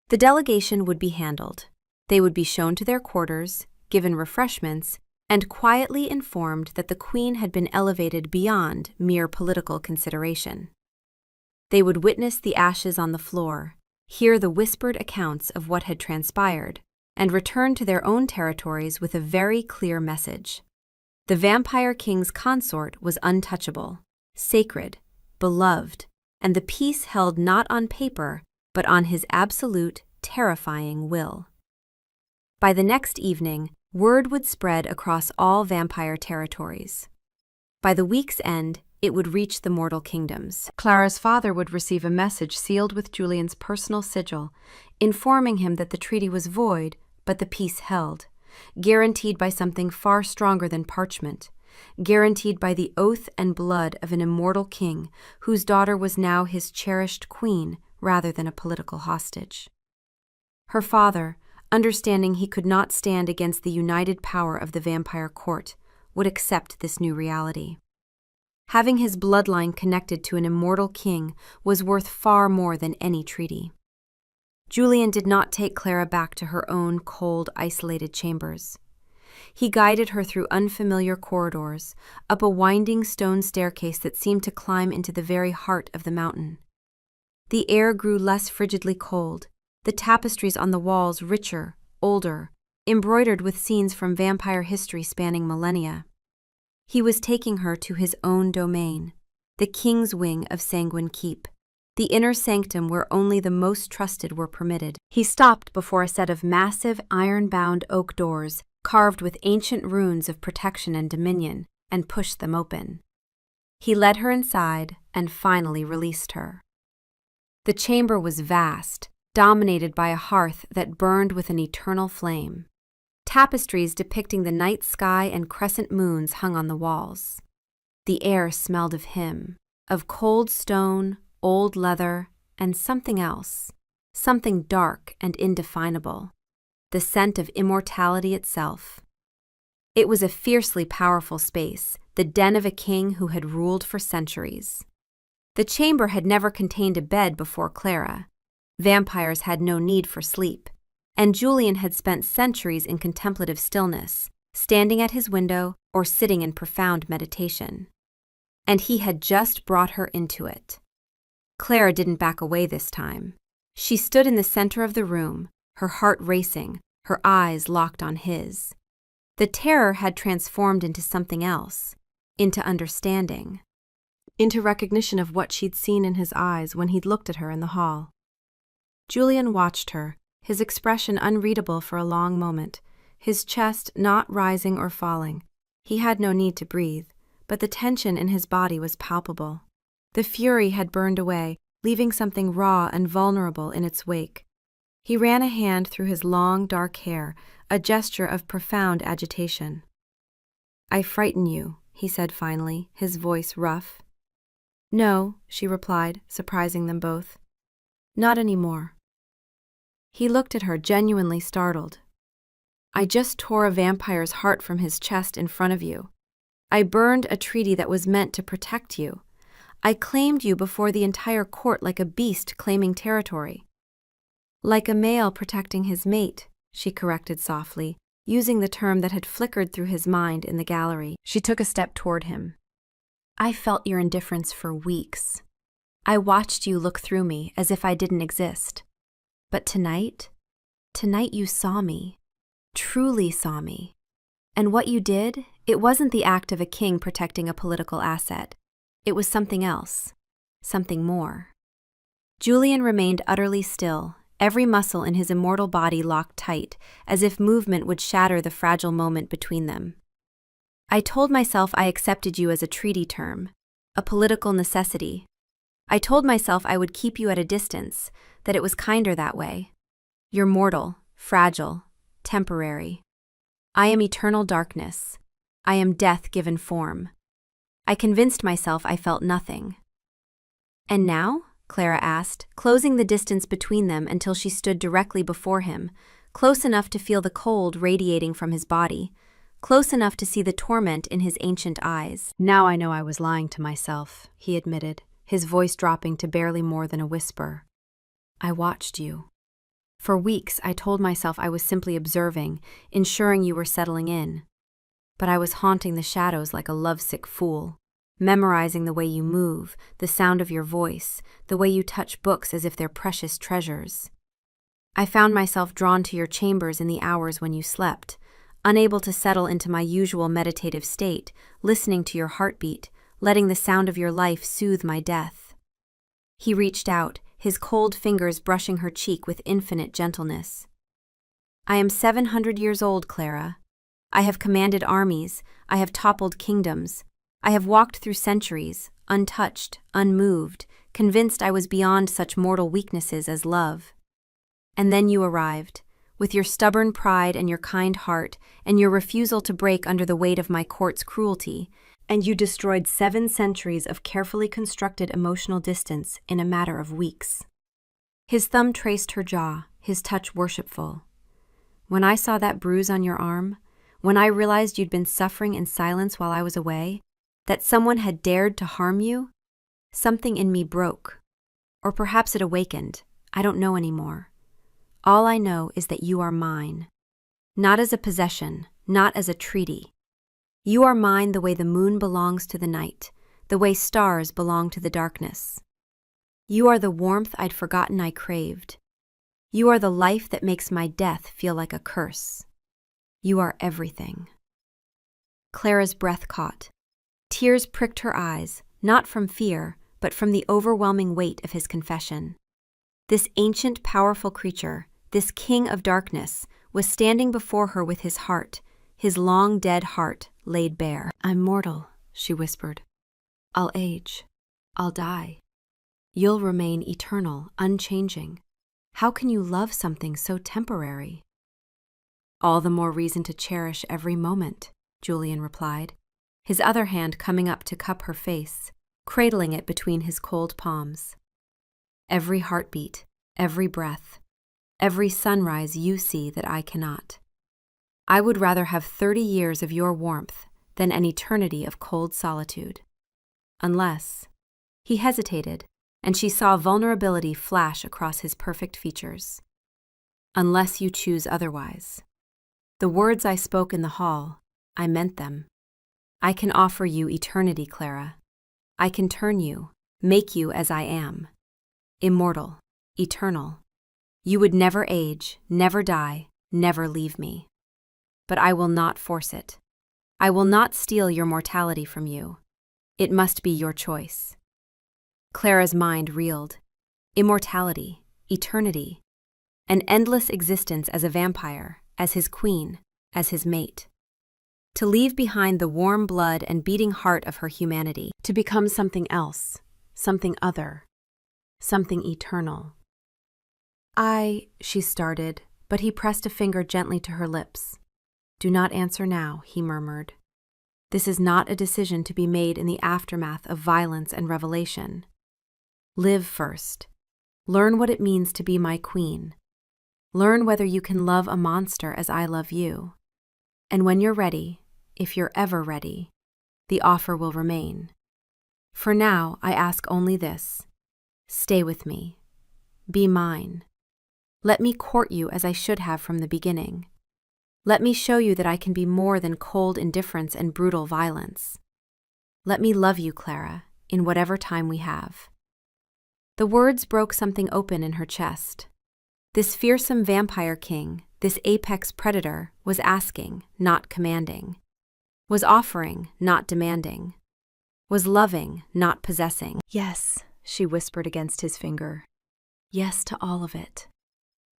The delegation would be handled. They would be shown to their quarters, given refreshments, and quietly informed that the Queen had been elevated beyond mere political consideration. They would witness the ashes on the floor, hear the whispered accounts of what had transpired, and return to their own territories with a very clear message. The Vampire King's consort was untouchable, sacred, beloved, and the peace held not on paper, but on his absolute, terrifying will. By the next evening, word would spread across all vampire territories. By the week's end, it would reach the mortal kingdoms. Clara's father would receive a message sealed with Julian's personal sigil, informing him that the treaty was void, but the peace held, guaranteed by something far stronger than parchment, guaranteed by the oath and blood of an immortal king whose daughter was now his cherished queen rather than a political hostage. Her father, understanding he could not stand against the united power of the vampire court, would accept this new reality. Having his bloodline connected to an immortal king was worth far more than any treaty. Julian did not take Clara back to her own cold, isolated chambers. He guided her through unfamiliar corridors, up a winding stone staircase that seemed to climb into the very heart of the mountain. The air grew less frigidly cold, the tapestries on the walls richer, older, embroidered with scenes from vampire history spanning millennia. He was taking her to his own domain, the King's Wing of Sanguine Keep, the inner sanctum where only the most trusted were permitted. He stopped before a set of massive iron-bound oak doors carved with ancient runes of protection and dominion, and pushed them open. He led her inside and finally released her. The chamber was vast, dominated by a hearth that burned with an eternal flame. Tapestries depicting the night sky and crescent moons hung on the walls. The air smelled of him, of cold stone, old leather, and something else, something dark and indefinable, the scent of immortality itself. It was a fiercely powerful space, the den of a king who had ruled for centuries. The chamber had never contained a bed before Clara. Vampires had no need for sleep, and Julian had spent centuries in contemplative stillness, standing at his window or sitting in profound meditation. And he had just brought her into it. Clara didn't back away this time. She stood in the center of the room, her heart racing, her eyes locked on his. The terror had transformed into something else, into understanding, into recognition of what she'd seen in his eyes when he'd looked at her in the hall. Julian watched her, his expression unreadable for a long moment, his chest not rising or falling. He had no need to breathe, but the tension in his body was palpable. The fury had burned away, leaving something raw and vulnerable in its wake. He ran a hand through his long, dark hair, a gesture of profound agitation. "I frighten you," he said finally, his voice rough. "No," she replied, surprising them both. "Not anymore." He looked at her, genuinely startled. "I just tore a vampire's heart from his chest in front of you. I burned a treaty that was meant to protect you. I claimed you before the entire court like a beast claiming territory." "Like a male protecting his mate," she corrected softly, using the term that had flickered through his mind in the gallery. She took a step toward him. "I felt your indifference for weeks. I watched you look through me as if I didn't exist. But tonight you saw me, truly saw me. And what you did, it wasn't the act of a king protecting a political asset. It was something else, something more." Julian remained utterly still, every muscle in his immortal body locked tight, as if movement would shatter the fragile moment between them. "I told myself I accepted you as a treaty term, a political necessity. I told myself I would keep you at a distance, that it was kinder that way. You're mortal, fragile, temporary. I am eternal darkness. I am death given form. I convinced myself I felt nothing." "And now?" Clara asked, closing the distance between them until she stood directly before him, close enough to feel the cold radiating from his body, close enough to see the torment in his ancient eyes. "Now I know I was lying to myself," he admitted, his voice dropping to barely more than a whisper. "I watched you. For weeks I told myself I was simply observing, ensuring you were settling in. But I was haunting the shadows like a lovesick fool, memorizing the way you move, the sound of your voice, the way you touch books as if they're precious treasures. I found myself drawn to your chambers in the hours when you slept, unable to settle into my usual meditative state, listening to your heartbeat, letting the sound of your life soothe my death." He reached out, his cold fingers brushing her cheek with infinite gentleness. "I am 700 years old, Clara. I have commanded armies, I have toppled kingdoms. I have walked through centuries, untouched, unmoved, convinced I was beyond such mortal weaknesses as love. And then you arrived, with your stubborn pride and your kind heart, and your refusal to break under the weight of my court's cruelty, and you destroyed 7 centuries of carefully constructed emotional distance in a matter of weeks." His thumb traced her jaw, his touch worshipful. "When I saw that bruise on your arm, when I realized you'd been suffering in silence while I was away, that someone had dared to harm you, something in me broke. Or perhaps it awakened. I don't know anymore. All I know is that you are mine. Not as a possession, not as a treaty. You are mine the way the moon belongs to the night, the way stars belong to the darkness. You are the warmth I'd forgotten I craved. You are the life that makes my death feel like a curse. You are everything." Clara's breath caught. Tears pricked her eyes, not from fear, but from the overwhelming weight of his confession. This ancient, powerful creature, this king of darkness, was standing before her with his heart, his long-dead heart, laid bare. "I'm mortal," she whispered. "I'll age. I'll die. You'll remain eternal, unchanging. How can you love something so temporary?" "All the more reason to cherish every moment," Julian replied, his other hand coming up to cup her face, cradling it between his cold palms. "Every heartbeat, every breath, every sunrise you see that I cannot. I would rather have 30 years of your warmth than an eternity of cold solitude. Unless—" He hesitated, and she saw vulnerability flash across his perfect features. "Unless you choose otherwise. The words I spoke in the hall, I meant them. I can offer you eternity, Clara. I can turn you, make you as I am. Immortal, eternal. You would never age, never die, never leave me. But I will not force it. I will not steal your mortality from you. It must be your choice." Clara's mind reeled. Immortality, eternity, an endless existence as a vampire, as his queen, as his mate. To leave behind the warm blood and beating heart of her humanity, to become something else, something other, something eternal. She started, but he pressed a finger gently to her lips. "Do not answer now," he murmured. "This is not a decision to be made in the aftermath of violence and revelation. Live first. Learn what it means to be my queen. Learn whether you can love a monster as I love you. And when you're ready, if you're ever ready, the offer will remain. For now, I ask only this. Stay with me. Be mine. Let me court you as I should have from the beginning. Let me show you that I can be more than cold indifference and brutal violence. Let me love you, Clara, in whatever time we have." The words broke something open in her chest. This fearsome vampire king, this apex predator, was asking, not commanding. Was offering, not demanding. Was loving, not possessing. "Yes," she whispered against his finger. "Yes to all of it."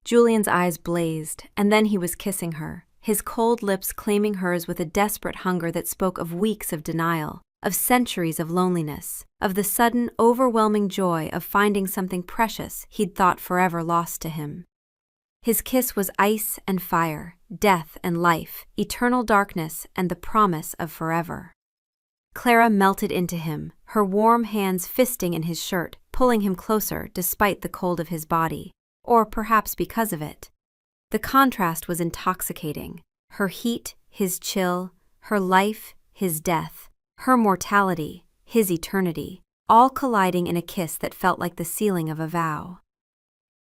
Julian's eyes blazed, and then he was kissing her, his cold lips claiming hers with a desperate hunger that spoke of weeks of denial, of centuries of loneliness, of the sudden, overwhelming joy of finding something precious he'd thought forever lost to him. His kiss was ice and fire, death and life, eternal darkness and the promise of forever. Clara melted into him, her warm hands fisting in his shirt, pulling him closer despite the cold of his body, or perhaps because of it. The contrast was intoxicating. Her heat, his chill, her life, his death, her mortality, his eternity, all colliding in a kiss that felt like the sealing of a vow.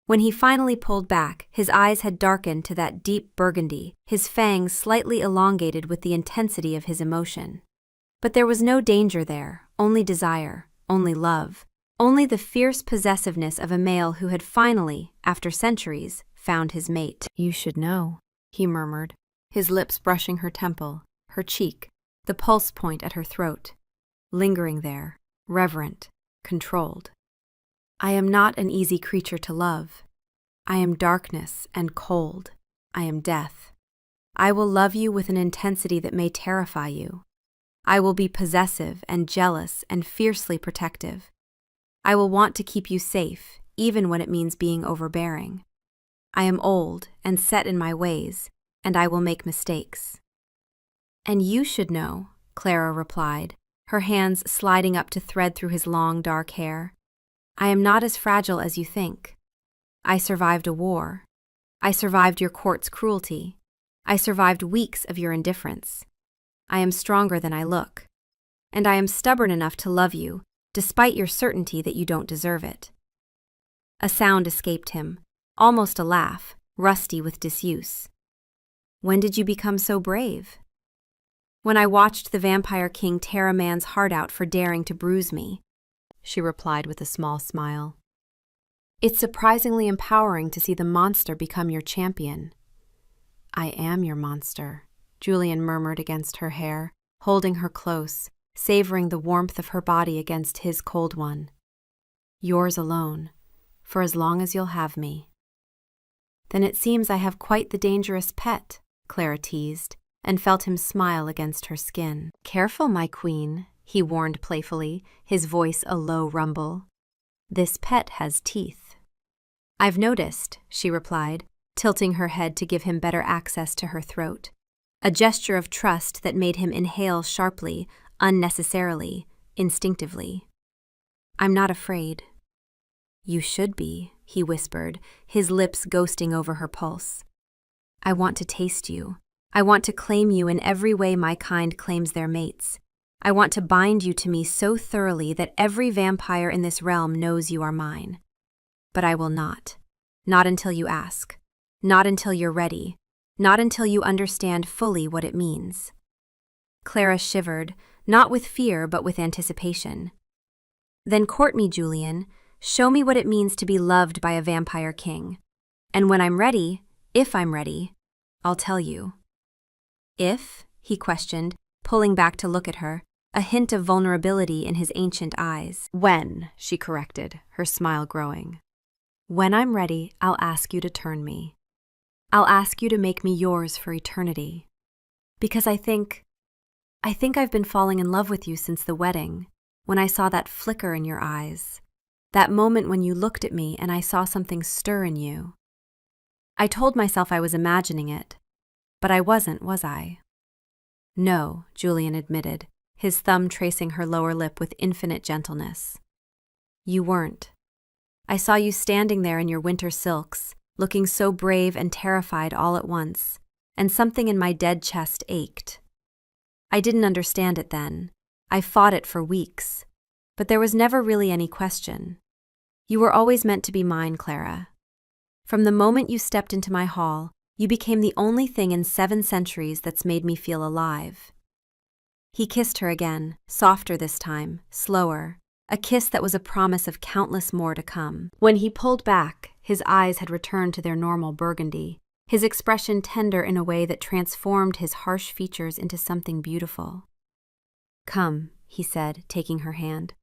When he finally pulled back, his eyes had darkened to that deep burgundy, his fangs slightly elongated with the intensity of his emotion. But there was no danger there, only desire, only love, only the fierce possessiveness of a male who had finally, after centuries, found his mate. "You should know," he murmured, his lips brushing her temple, her cheek, the pulse point at her throat. lingering there, reverent, controlled. I am not an easy creature to love. I am darkness and cold. I am death. I will love you with an intensity that may terrify you. I will be possessive and jealous and fiercely protective. I will want to keep you safe, even when it means being overbearing. I am old and set in my ways, and I will make mistakes. And you should know, Clara replied, her hands sliding up to thread through his long, dark hair. I am not as fragile as you think. I survived a war. I survived your court's cruelty. I survived weeks of your indifference. I am stronger than I look. And I am stubborn enough to love you, despite your certainty that you don't deserve it. A sound escaped him, almost a laugh, rusty with disuse. When did you become so brave? When I watched the Vampire King tear a man's heart out for daring to bruise me, she replied with a small smile. It's surprisingly empowering to see the monster become your champion. I am your monster, Julian murmured against her hair, holding her close, savoring the warmth of her body against his cold one. Yours alone, for as long as you'll have me. Then it seems I have quite the dangerous pet, Clara teased, and felt him smile against her skin. Careful, my queen, he warned playfully, his voice a low rumble. This pet has teeth. I've noticed, she replied, tilting her head to give him better access to her throat, a gesture of trust that made him inhale sharply, unnecessarily, instinctively. I'm not afraid. You should be, he whispered, his lips ghosting over her pulse. I want to taste you. I want to claim you in every way my kind claims their mates. I want to bind you to me so thoroughly that every vampire in this realm knows you are mine. But I will not. Not until you ask. Not until you're ready. Not until you understand fully what it means. Clara shivered, not with fear but with anticipation. Then court me, Julian. Show me what it means to be loved by a vampire king. And when I'm ready, if I'm ready, I'll tell you. If? He questioned, pulling back to look at her, a hint of vulnerability in his ancient eyes. When, she corrected, her smile growing. When I'm ready, I'll ask you to turn me. I'll ask you to make me yours for eternity. Because I think I've been falling in love with you since the wedding, when I saw that flicker in your eyes, that moment when you looked at me and I saw something stir in you. I told myself I was imagining it, but I wasn't, was I? No, Julian admitted, his thumb tracing her lower lip with infinite gentleness. You weren't. I saw you standing there in your winter silks, looking so brave and terrified all at once, and something in my dead chest ached. I didn't understand it then. I fought it for weeks, but there was never really any question. You were always meant to be mine, Clara. From the moment you stepped into my hall, you became the only thing in 7 centuries that's made me feel alive. He kissed her again, softer this time, slower, a kiss that was a promise of countless more to come. When he pulled back, his eyes had returned to their normal burgundy, his expression tender in a way that transformed his harsh features into something beautiful. Come, he said, taking her hand.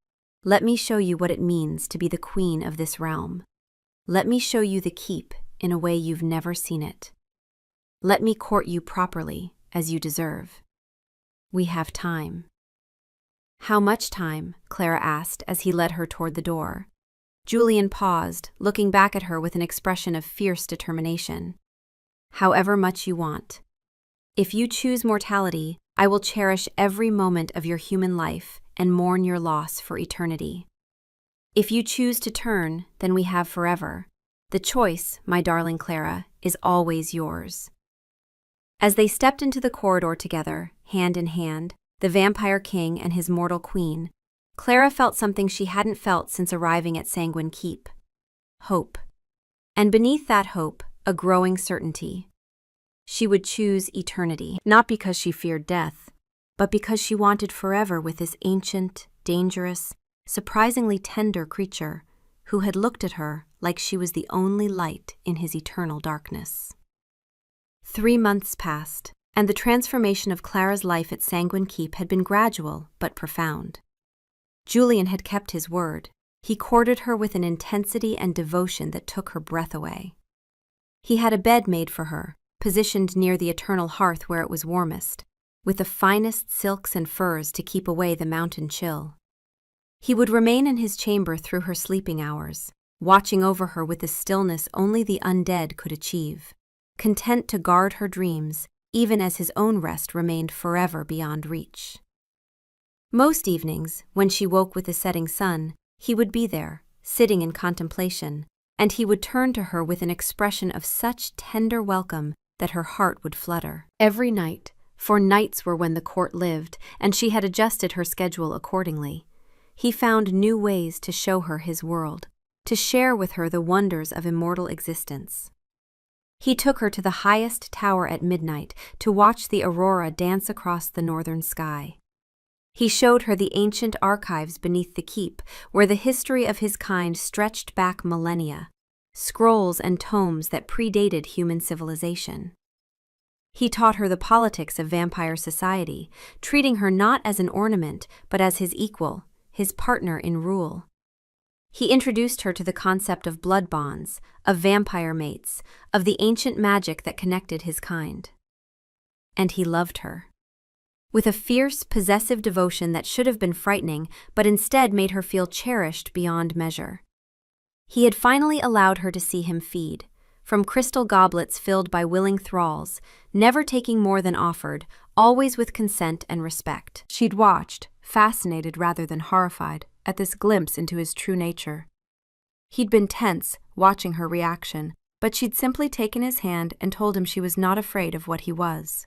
Let me show you what it means to be the queen of this realm. Let me show you the keep in a way you've never seen it. Let me court you properly, as you deserve. We have time. How much time? Clara asked as he led her toward the door. Julian paused, looking back at her with an expression of fierce determination. However much you want. If you choose mortality, I will cherish every moment of your human life and mourn your loss for eternity. If you choose to turn, then we have forever. The choice, my darling Clara, is always yours. As they stepped into the corridor together, hand in hand, the Vampire King and his mortal queen, Clara felt something she hadn't felt since arriving at Sanguine Keep. Hope. And beneath that hope, a growing certainty. She would choose eternity, not because she feared death, but because she wanted forever with this ancient, dangerous, surprisingly tender creature who had looked at her like she was the only light in his eternal darkness. 3 months passed, and the transformation of Clara's life at Sanguine Keep had been gradual but profound. Julian had kept his word. He courted her with an intensity and devotion that took her breath away. He had a bed made for her, positioned near the eternal hearth where it was warmest, with the finest silks and furs to keep away the mountain chill. He would remain in his chamber through her sleeping hours, watching over her with the stillness only the undead could achieve, content to guard her dreams, even as his own rest remained forever beyond reach. Most evenings, when she woke with the setting sun, he would be there, sitting in contemplation, and he would turn to her with an expression of such tender welcome that her heart would flutter. Every night, for nights were when the court lived, and she had adjusted her schedule accordingly, he found new ways to show her his world, to share with her the wonders of immortal existence. He took her to the highest tower at midnight to watch the aurora dance across the northern sky. He showed her the ancient archives beneath the keep, where the history of his kind stretched back millennia, scrolls and tomes that predated human civilization. He taught her the politics of vampire society, treating her not as an ornament but as his equal, his partner in rule. He introduced her to the concept of blood bonds, of vampire mates, of the ancient magic that connected his kind. And he loved her. With a fierce, possessive devotion that should have been frightening, but instead made her feel cherished beyond measure. He had finally allowed her to see him feed, from crystal goblets filled by willing thralls, never taking more than offered, always with consent and respect. She'd watched, fascinated rather than horrified, at this glimpse into his true nature. He'd been tense, watching her reaction, but she'd simply taken his hand and told him she was not afraid of what he was.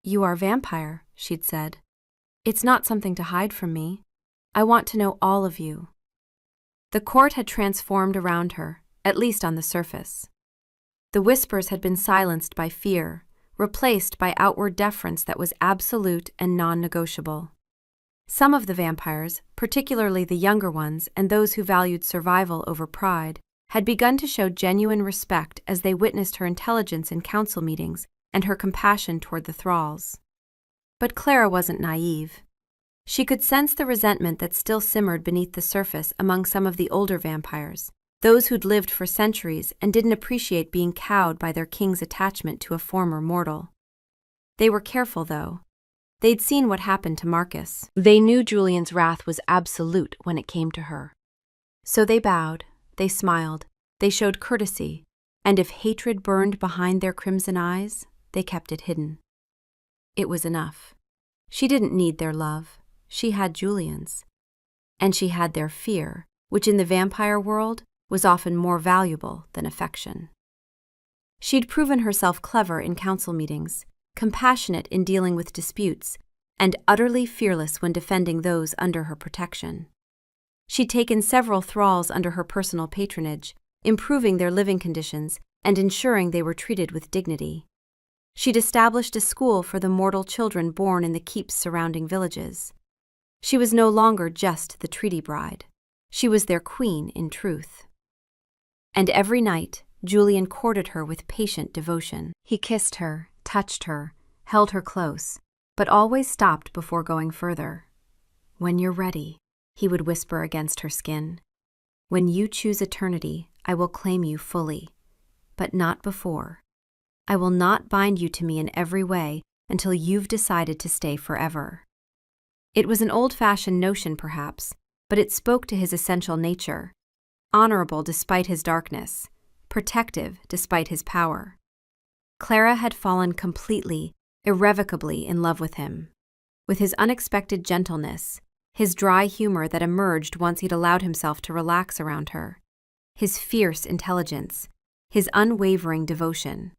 "You are a vampire," she'd said. "It's not something to hide from me. I want to know all of you." The court had transformed around her, at least on the surface. The whispers had been silenced by fear, replaced by outward deference that was absolute and non-negotiable. Some of the vampires, particularly the younger ones and those who valued survival over pride, had begun to show genuine respect as they witnessed her intelligence in council meetings and her compassion toward the thralls. But Clara wasn't naive. She could sense the resentment that still simmered beneath the surface among some of the older vampires, those who'd lived for centuries and didn't appreciate being cowed by their king's attachment to a former mortal. They were careful, though. They'd seen what happened to Marcus. They knew Julian's wrath was absolute when it came to her. So they bowed, they smiled, they showed courtesy, and if hatred burned behind their crimson eyes, they kept it hidden. It was enough. She didn't need their love. She had Julian's. And she had their fear, which in the vampire world was often more valuable than affection. She'd proven herself clever in council meetings, compassionate in dealing with disputes, and utterly fearless when defending those under her protection. She'd taken several thralls under her personal patronage, improving their living conditions and ensuring they were treated with dignity. She'd established a school for the mortal children born in the keep's surrounding villages. She was no longer just the treaty bride. She was their queen in truth. And every night, Julian courted her with patient devotion. He kissed her, touched her, held her close, but always stopped before going further. "When you're ready," he would whisper against her skin. "When you choose eternity, I will claim you fully, but not before. I will not bind you to me in every way until you've decided to stay forever." It was an old-fashioned notion, perhaps, but it spoke to his essential nature, honorable despite his darkness, protective despite his power. Clara had fallen completely, irrevocably in love with him. With his unexpected gentleness, his dry humor that emerged once he'd allowed himself to relax around her, his fierce intelligence, his unwavering devotion.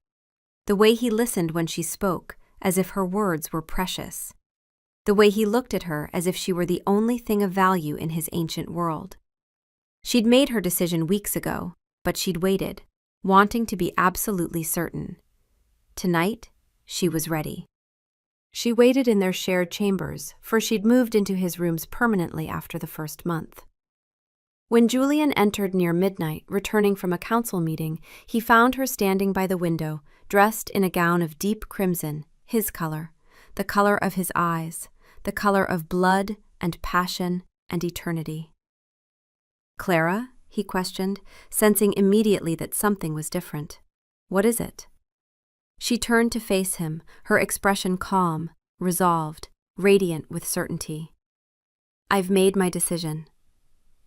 The way he listened when she spoke, as if her words were precious. The way he looked at her as if she were the only thing of value in his ancient world. She'd made her decision weeks ago, but she'd waited, wanting to be absolutely certain. Tonight, she was ready. She waited in their shared chambers, for she'd moved into his rooms permanently after the first month. When Julian entered near midnight, returning from a council meeting, he found her standing by the window, dressed in a gown of deep crimson, his color, the color of his eyes, the color of blood and passion and eternity. Clara? He questioned, sensing immediately that something was different. What is it? She turned to face him, her expression calm, resolved, radiant with certainty. I've made my decision.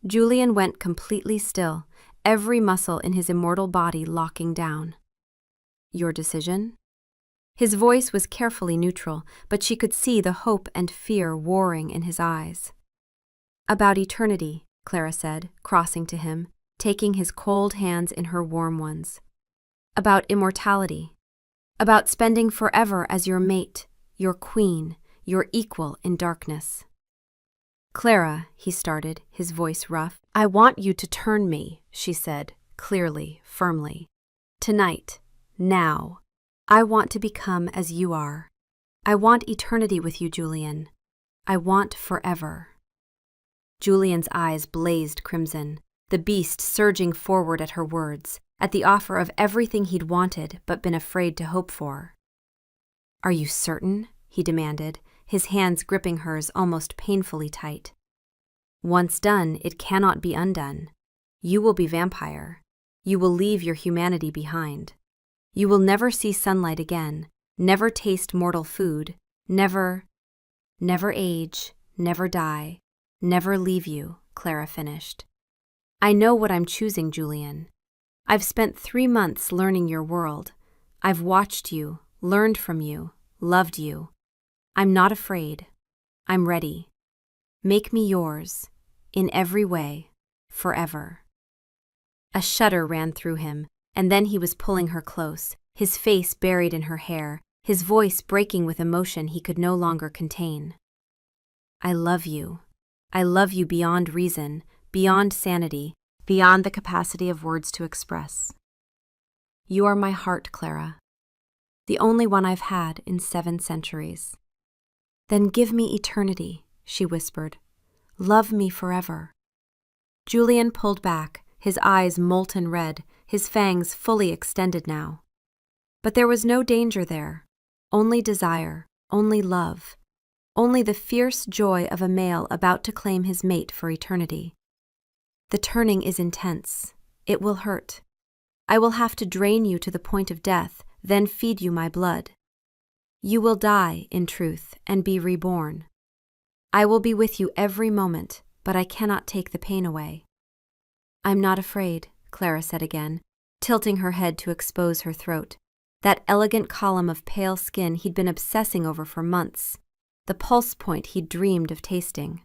Julian went completely still, every muscle in his immortal body locking down. Your decision? His voice was carefully neutral, but she could see the hope and fear warring in his eyes. About eternity, Clara said, crossing to him, taking his cold hands in her warm ones. About immortality. About spending forever as your mate, your queen, your equal in darkness. Clara, he started, his voice rough. I want you to turn me, she said, clearly, firmly. Tonight, now. I want to become as you are. I want eternity with you, Julian. I want forever. Julian's eyes blazed crimson, the beast surging forward at her words, at the offer of everything he'd wanted but been afraid to hope for. Are you certain? He demanded, his hands gripping hers almost painfully tight. Once done, it cannot be undone. You will be vampire. You will leave your humanity behind. You will never see sunlight again, never taste mortal food, never age, never die, never leave you, Clara finished. I know what I'm choosing, Julian. I've spent 3 months learning your world. I've watched you, learned from you, loved you. I'm not afraid. I'm ready. Make me yours, in every way, forever. A shudder ran through him, and then he was pulling her close, his face buried in her hair, his voice breaking with emotion he could no longer contain. I love you. I love you beyond reason, beyond sanity, beyond the capacity of words to express. You are my heart, Clara. The only one I've had in 7 centuries. Then give me eternity, she whispered. Love me forever. Julian pulled back, his eyes molten red, his fangs fully extended now. But there was no danger there, only desire, only love, only the fierce joy of a male about to claim his mate for eternity. The turning is intense. It will hurt. I will have to drain you to the point of death, then feed you my blood. You will die, in truth, and be reborn. I will be with you every moment, but I cannot take the pain away. I'm not afraid, Clara said again, tilting her head to expose her throat, that elegant column of pale skin he'd been obsessing over for months, the pulse point he'd dreamed of tasting.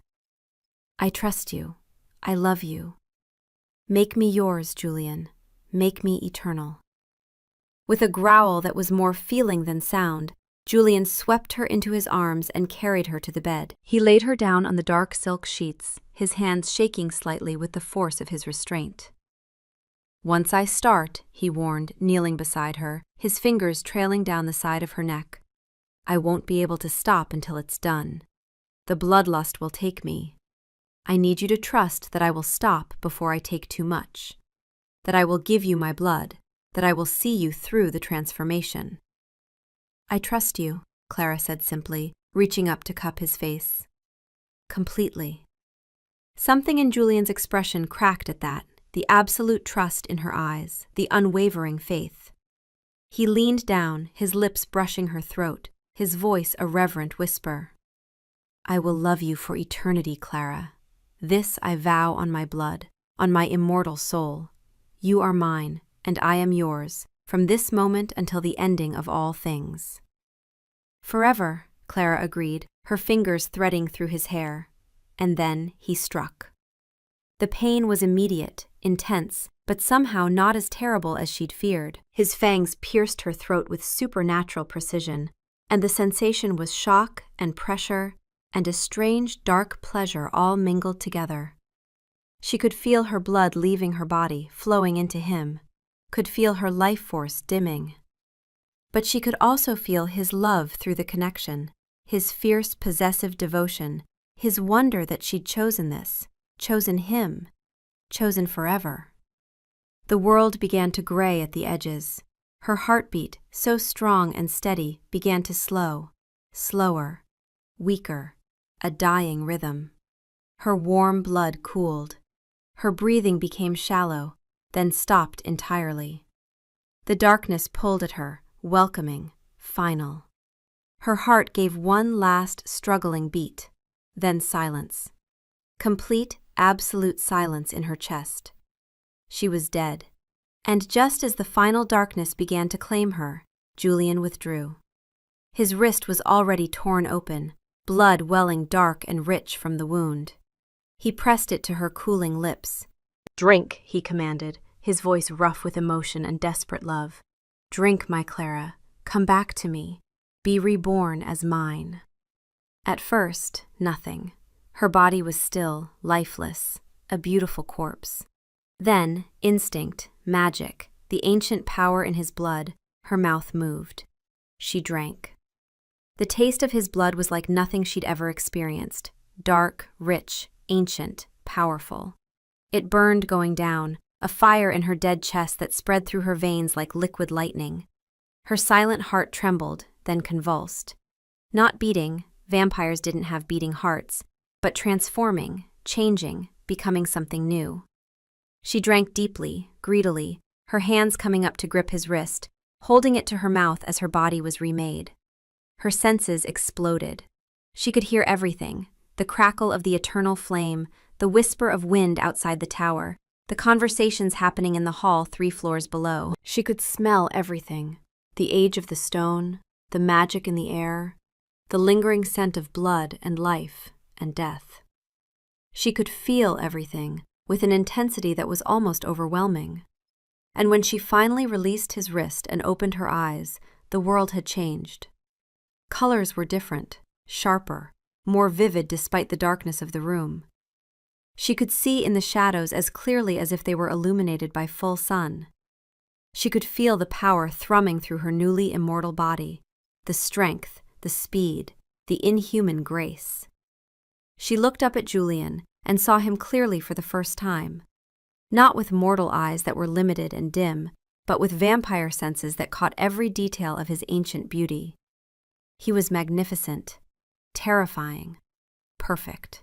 I trust you. I love you. Make me yours, Julian. Make me eternal. With a growl that was more feeling than sound, Julian swept her into his arms and carried her to the bed. He laid her down on the dark silk sheets, his hands shaking slightly with the force of his restraint. Once I start, he warned, kneeling beside her, his fingers trailing down the side of her neck. I won't be able to stop until it's done. The bloodlust will take me. I need you to trust that I will stop before I take too much, that I will give you my blood, that I will see you through the transformation. I trust you, Clara said simply, reaching up to cup his face. Completely. Something in Julian's expression cracked at that, the absolute trust in her eyes, the unwavering faith. He leaned down, his lips brushing her throat, his voice a reverent whisper. I will love you for eternity, Clara. This I vow on my blood, on my immortal soul. You are mine, and I am yours, from this moment until the ending of all things. Forever, Clara agreed, her fingers threading through his hair. And then he struck. The pain was immediate, intense, but somehow not as terrible as she'd feared. His fangs pierced her throat with supernatural precision, and the sensation was shock and pressure and a strange, dark pleasure all mingled together. She could feel her blood leaving her body, flowing into him, could feel her life force dimming. But she could also feel his love through the connection, his fierce, possessive devotion, his wonder that she'd chosen this, chosen him, chosen forever. The world began to gray at the edges. Her heartbeat, so strong and steady, began to slow, slower, weaker, a dying rhythm. Her warm blood cooled. Her breathing became shallow, then stopped entirely. The darkness pulled at her, welcoming, final. Her heart gave one last struggling beat, then silence. Complete, absolute silence in her chest. She was dead. And just as the final darkness began to claim her, Julian withdrew. His wrist was already torn open, blood welling dark and rich from the wound. He pressed it to her cooling lips. "Drink," he commanded, his voice rough with emotion and desperate love. "Drink, my Clara. Come back to me. Be reborn as mine." At first, nothing. Her body was still, lifeless, a beautiful corpse. Then, instinct, magic, the ancient power in his blood, her mouth moved. She drank. The taste of his blood was like nothing she'd ever experienced. Dark, rich, ancient, powerful. It burned going down, a fire in her dead chest that spread through her veins like liquid lightning. Her silent heart trembled, then convulsed. Not beating, vampires didn't have beating hearts, but transforming, changing, becoming something new. She drank deeply, greedily, her hands coming up to grip his wrist, holding it to her mouth as her body was remade. Her senses exploded. She could hear everything, the crackle of the eternal flame, the whisper of wind outside the tower, the conversations happening in the hall 3 floors below. She could smell everything, the age of the stone, the magic in the air, the lingering scent of blood and life and death. She could feel everything with an intensity that was almost overwhelming. And when she finally released his wrist and opened her eyes, the world had changed. Colors were different, sharper, more vivid despite the darkness of the room. She could see in the shadows as clearly as if they were illuminated by full sun. She could feel the power thrumming through her newly immortal body, the strength, the speed, the inhuman grace. She looked up at Julian and saw him clearly for the first time, not with mortal eyes that were limited and dim, but with vampire senses that caught every detail of his ancient beauty. He was magnificent, terrifying, perfect.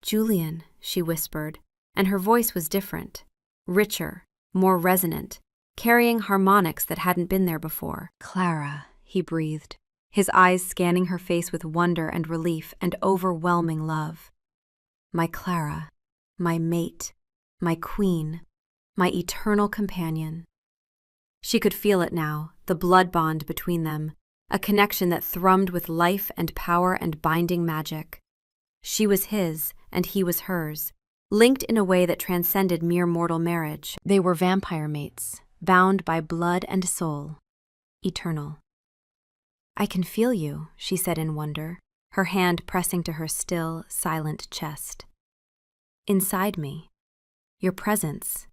"Julian," she whispered, and her voice was different, richer, more resonant, carrying harmonics that hadn't been there before. "Clara," he breathed, his eyes scanning her face with wonder and relief and overwhelming love. "My Clara, my mate, my queen, my eternal companion." She could feel it now, the blood bond between them, a connection that thrummed with life and power and binding magic. She was his, and he was hers, linked in a way that transcended mere mortal marriage. They were vampire mates, bound by blood and soul, eternal. "I can feel you," she said in wonder, her hand pressing to her still, silent chest. "Inside me. Your presence.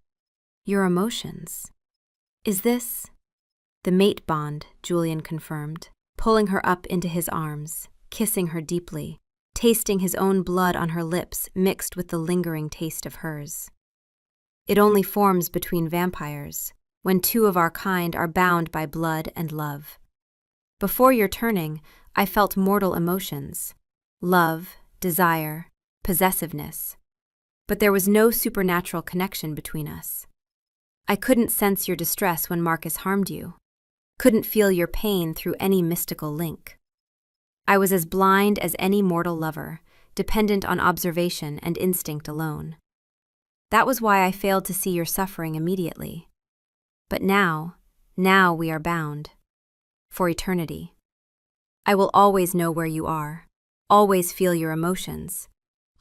Your emotions. Is this—" "The mate bond," Julian confirmed, pulling her up into his arms, kissing her deeply, tasting his own blood on her lips mixed with the lingering taste of hers. "It only forms between vampires, when 2 of our kind are bound by blood and love. Before your turning, I felt mortal emotions, love, desire, possessiveness. But there was no supernatural connection between us. I couldn't sense your distress when Marcus harmed you, couldn't feel your pain through any mystical link. I was as blind as any mortal lover, dependent on observation and instinct alone. That was why I failed to see your suffering immediately. But now we are bound. For eternity. I will always know where you are, always feel your emotions,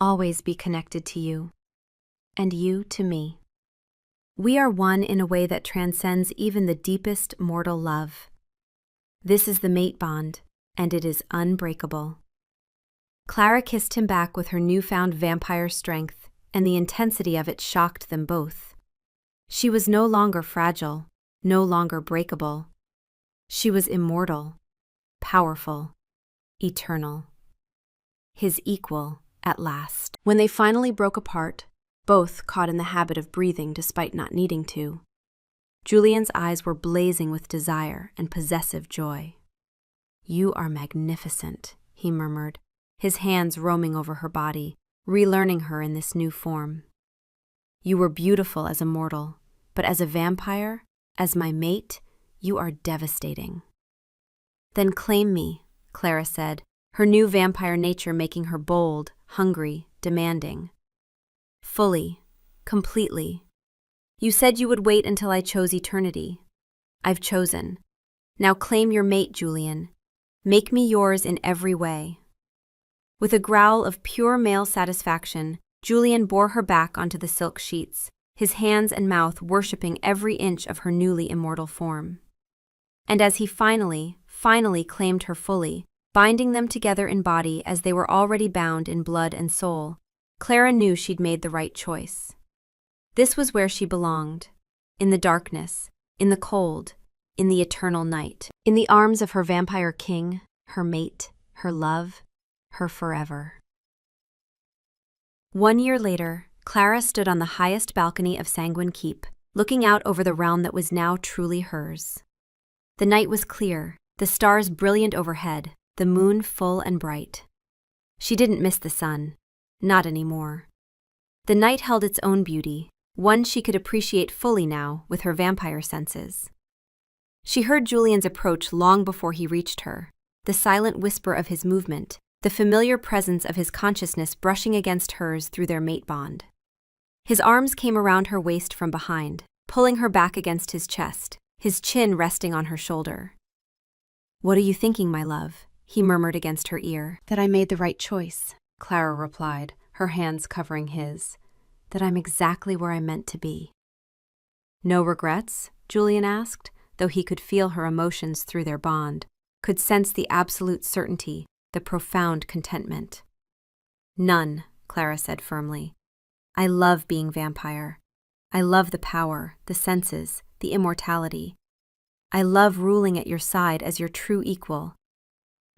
always be connected to you, and you to me. We are one in a way that transcends even the deepest mortal love. This is the mate bond, and it is unbreakable." Clara kissed him back with her newfound vampire strength, and the intensity of it shocked them both. She was no longer fragile, no longer breakable. She was immortal, powerful, eternal. His equal, at last. When they finally broke apart, both caught in the habit of breathing despite not needing to, Julian's eyes were blazing with desire and possessive joy. "You are magnificent," he murmured, his hands roaming over her body, relearning her in this new form. You were beautiful as a mortal, but as a vampire, as my mate, you are devastating. Then claim me, Clara said, her new vampire nature making her bold, hungry, demanding. Fully, completely. You said you would wait until I chose eternity. I've chosen. Now claim your mate, Julian. Make me yours in every way. With a growl of pure male satisfaction, Julian bore her back onto the silk sheets, his hands and mouth worshipping every inch of her newly immortal form. And as he finally claimed her fully, binding them together in body as they were already bound in blood and soul, Clara knew she'd made the right choice. This was where she belonged, in the darkness, in the cold, in the eternal night, in the arms of her vampire king, her mate, her love, her forever. 1 year later, Clara stood on the highest balcony of Sanguine Keep, looking out over the realm that was now truly hers. The night was clear, the stars brilliant overhead, the moon full and bright. She didn't miss the sun, not anymore. The night held its own beauty, one she could appreciate fully now with her vampire senses. She heard Julian's approach long before he reached her, the silent whisper of his movement, the familiar presence of his consciousness brushing against hers through their mate bond. His arms came around her waist from behind, pulling her back against his chest, his chin resting on her shoulder. "What are you thinking, my love?" he murmured against her ear. "That I made the right choice," Clara replied, her hands covering his. "That I'm exactly where I meant to be." "No regrets?" Julian asked, though he could feel her emotions through their bond, could sense the absolute certainty, the profound contentment. "None," Clara said firmly. "I love being vampire. I love the power, the senses, the immortality. I love ruling at your side as your true equal.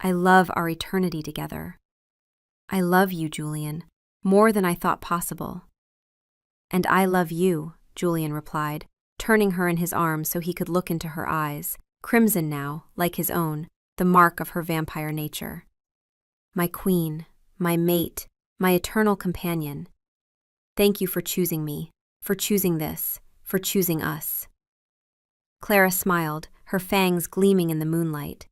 I love our eternity together. I love you, Julian, more than I thought possible." "And I love you," Julian replied, turning her in his arms so he could look into her eyes, crimson now, like his own, the mark of her vampire nature. "My queen, my mate, my eternal companion. Thank you for choosing me, for choosing this, for choosing us." Clara smiled, her fangs gleaming in the moonlight.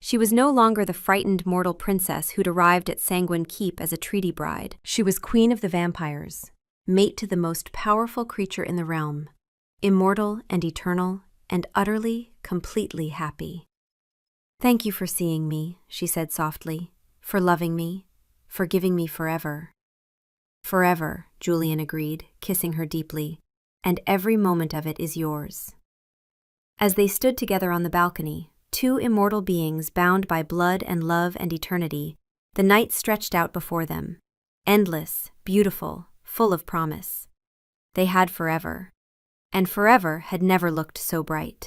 She was no longer the frightened mortal princess who'd arrived at Sanguine Keep as a treaty bride. She was queen of the vampires, mate to the most powerful creature in the realm, immortal and eternal, and utterly, completely happy. "Thank you for seeing me," she said softly, "for loving me, for giving me forever." "Forever," Julian agreed, kissing her deeply, "and every moment of it is yours." As they stood together on the balcony, two immortal beings bound by blood and love and eternity, the night stretched out before them, endless, beautiful, full of promise. They had forever, and forever had never looked so bright.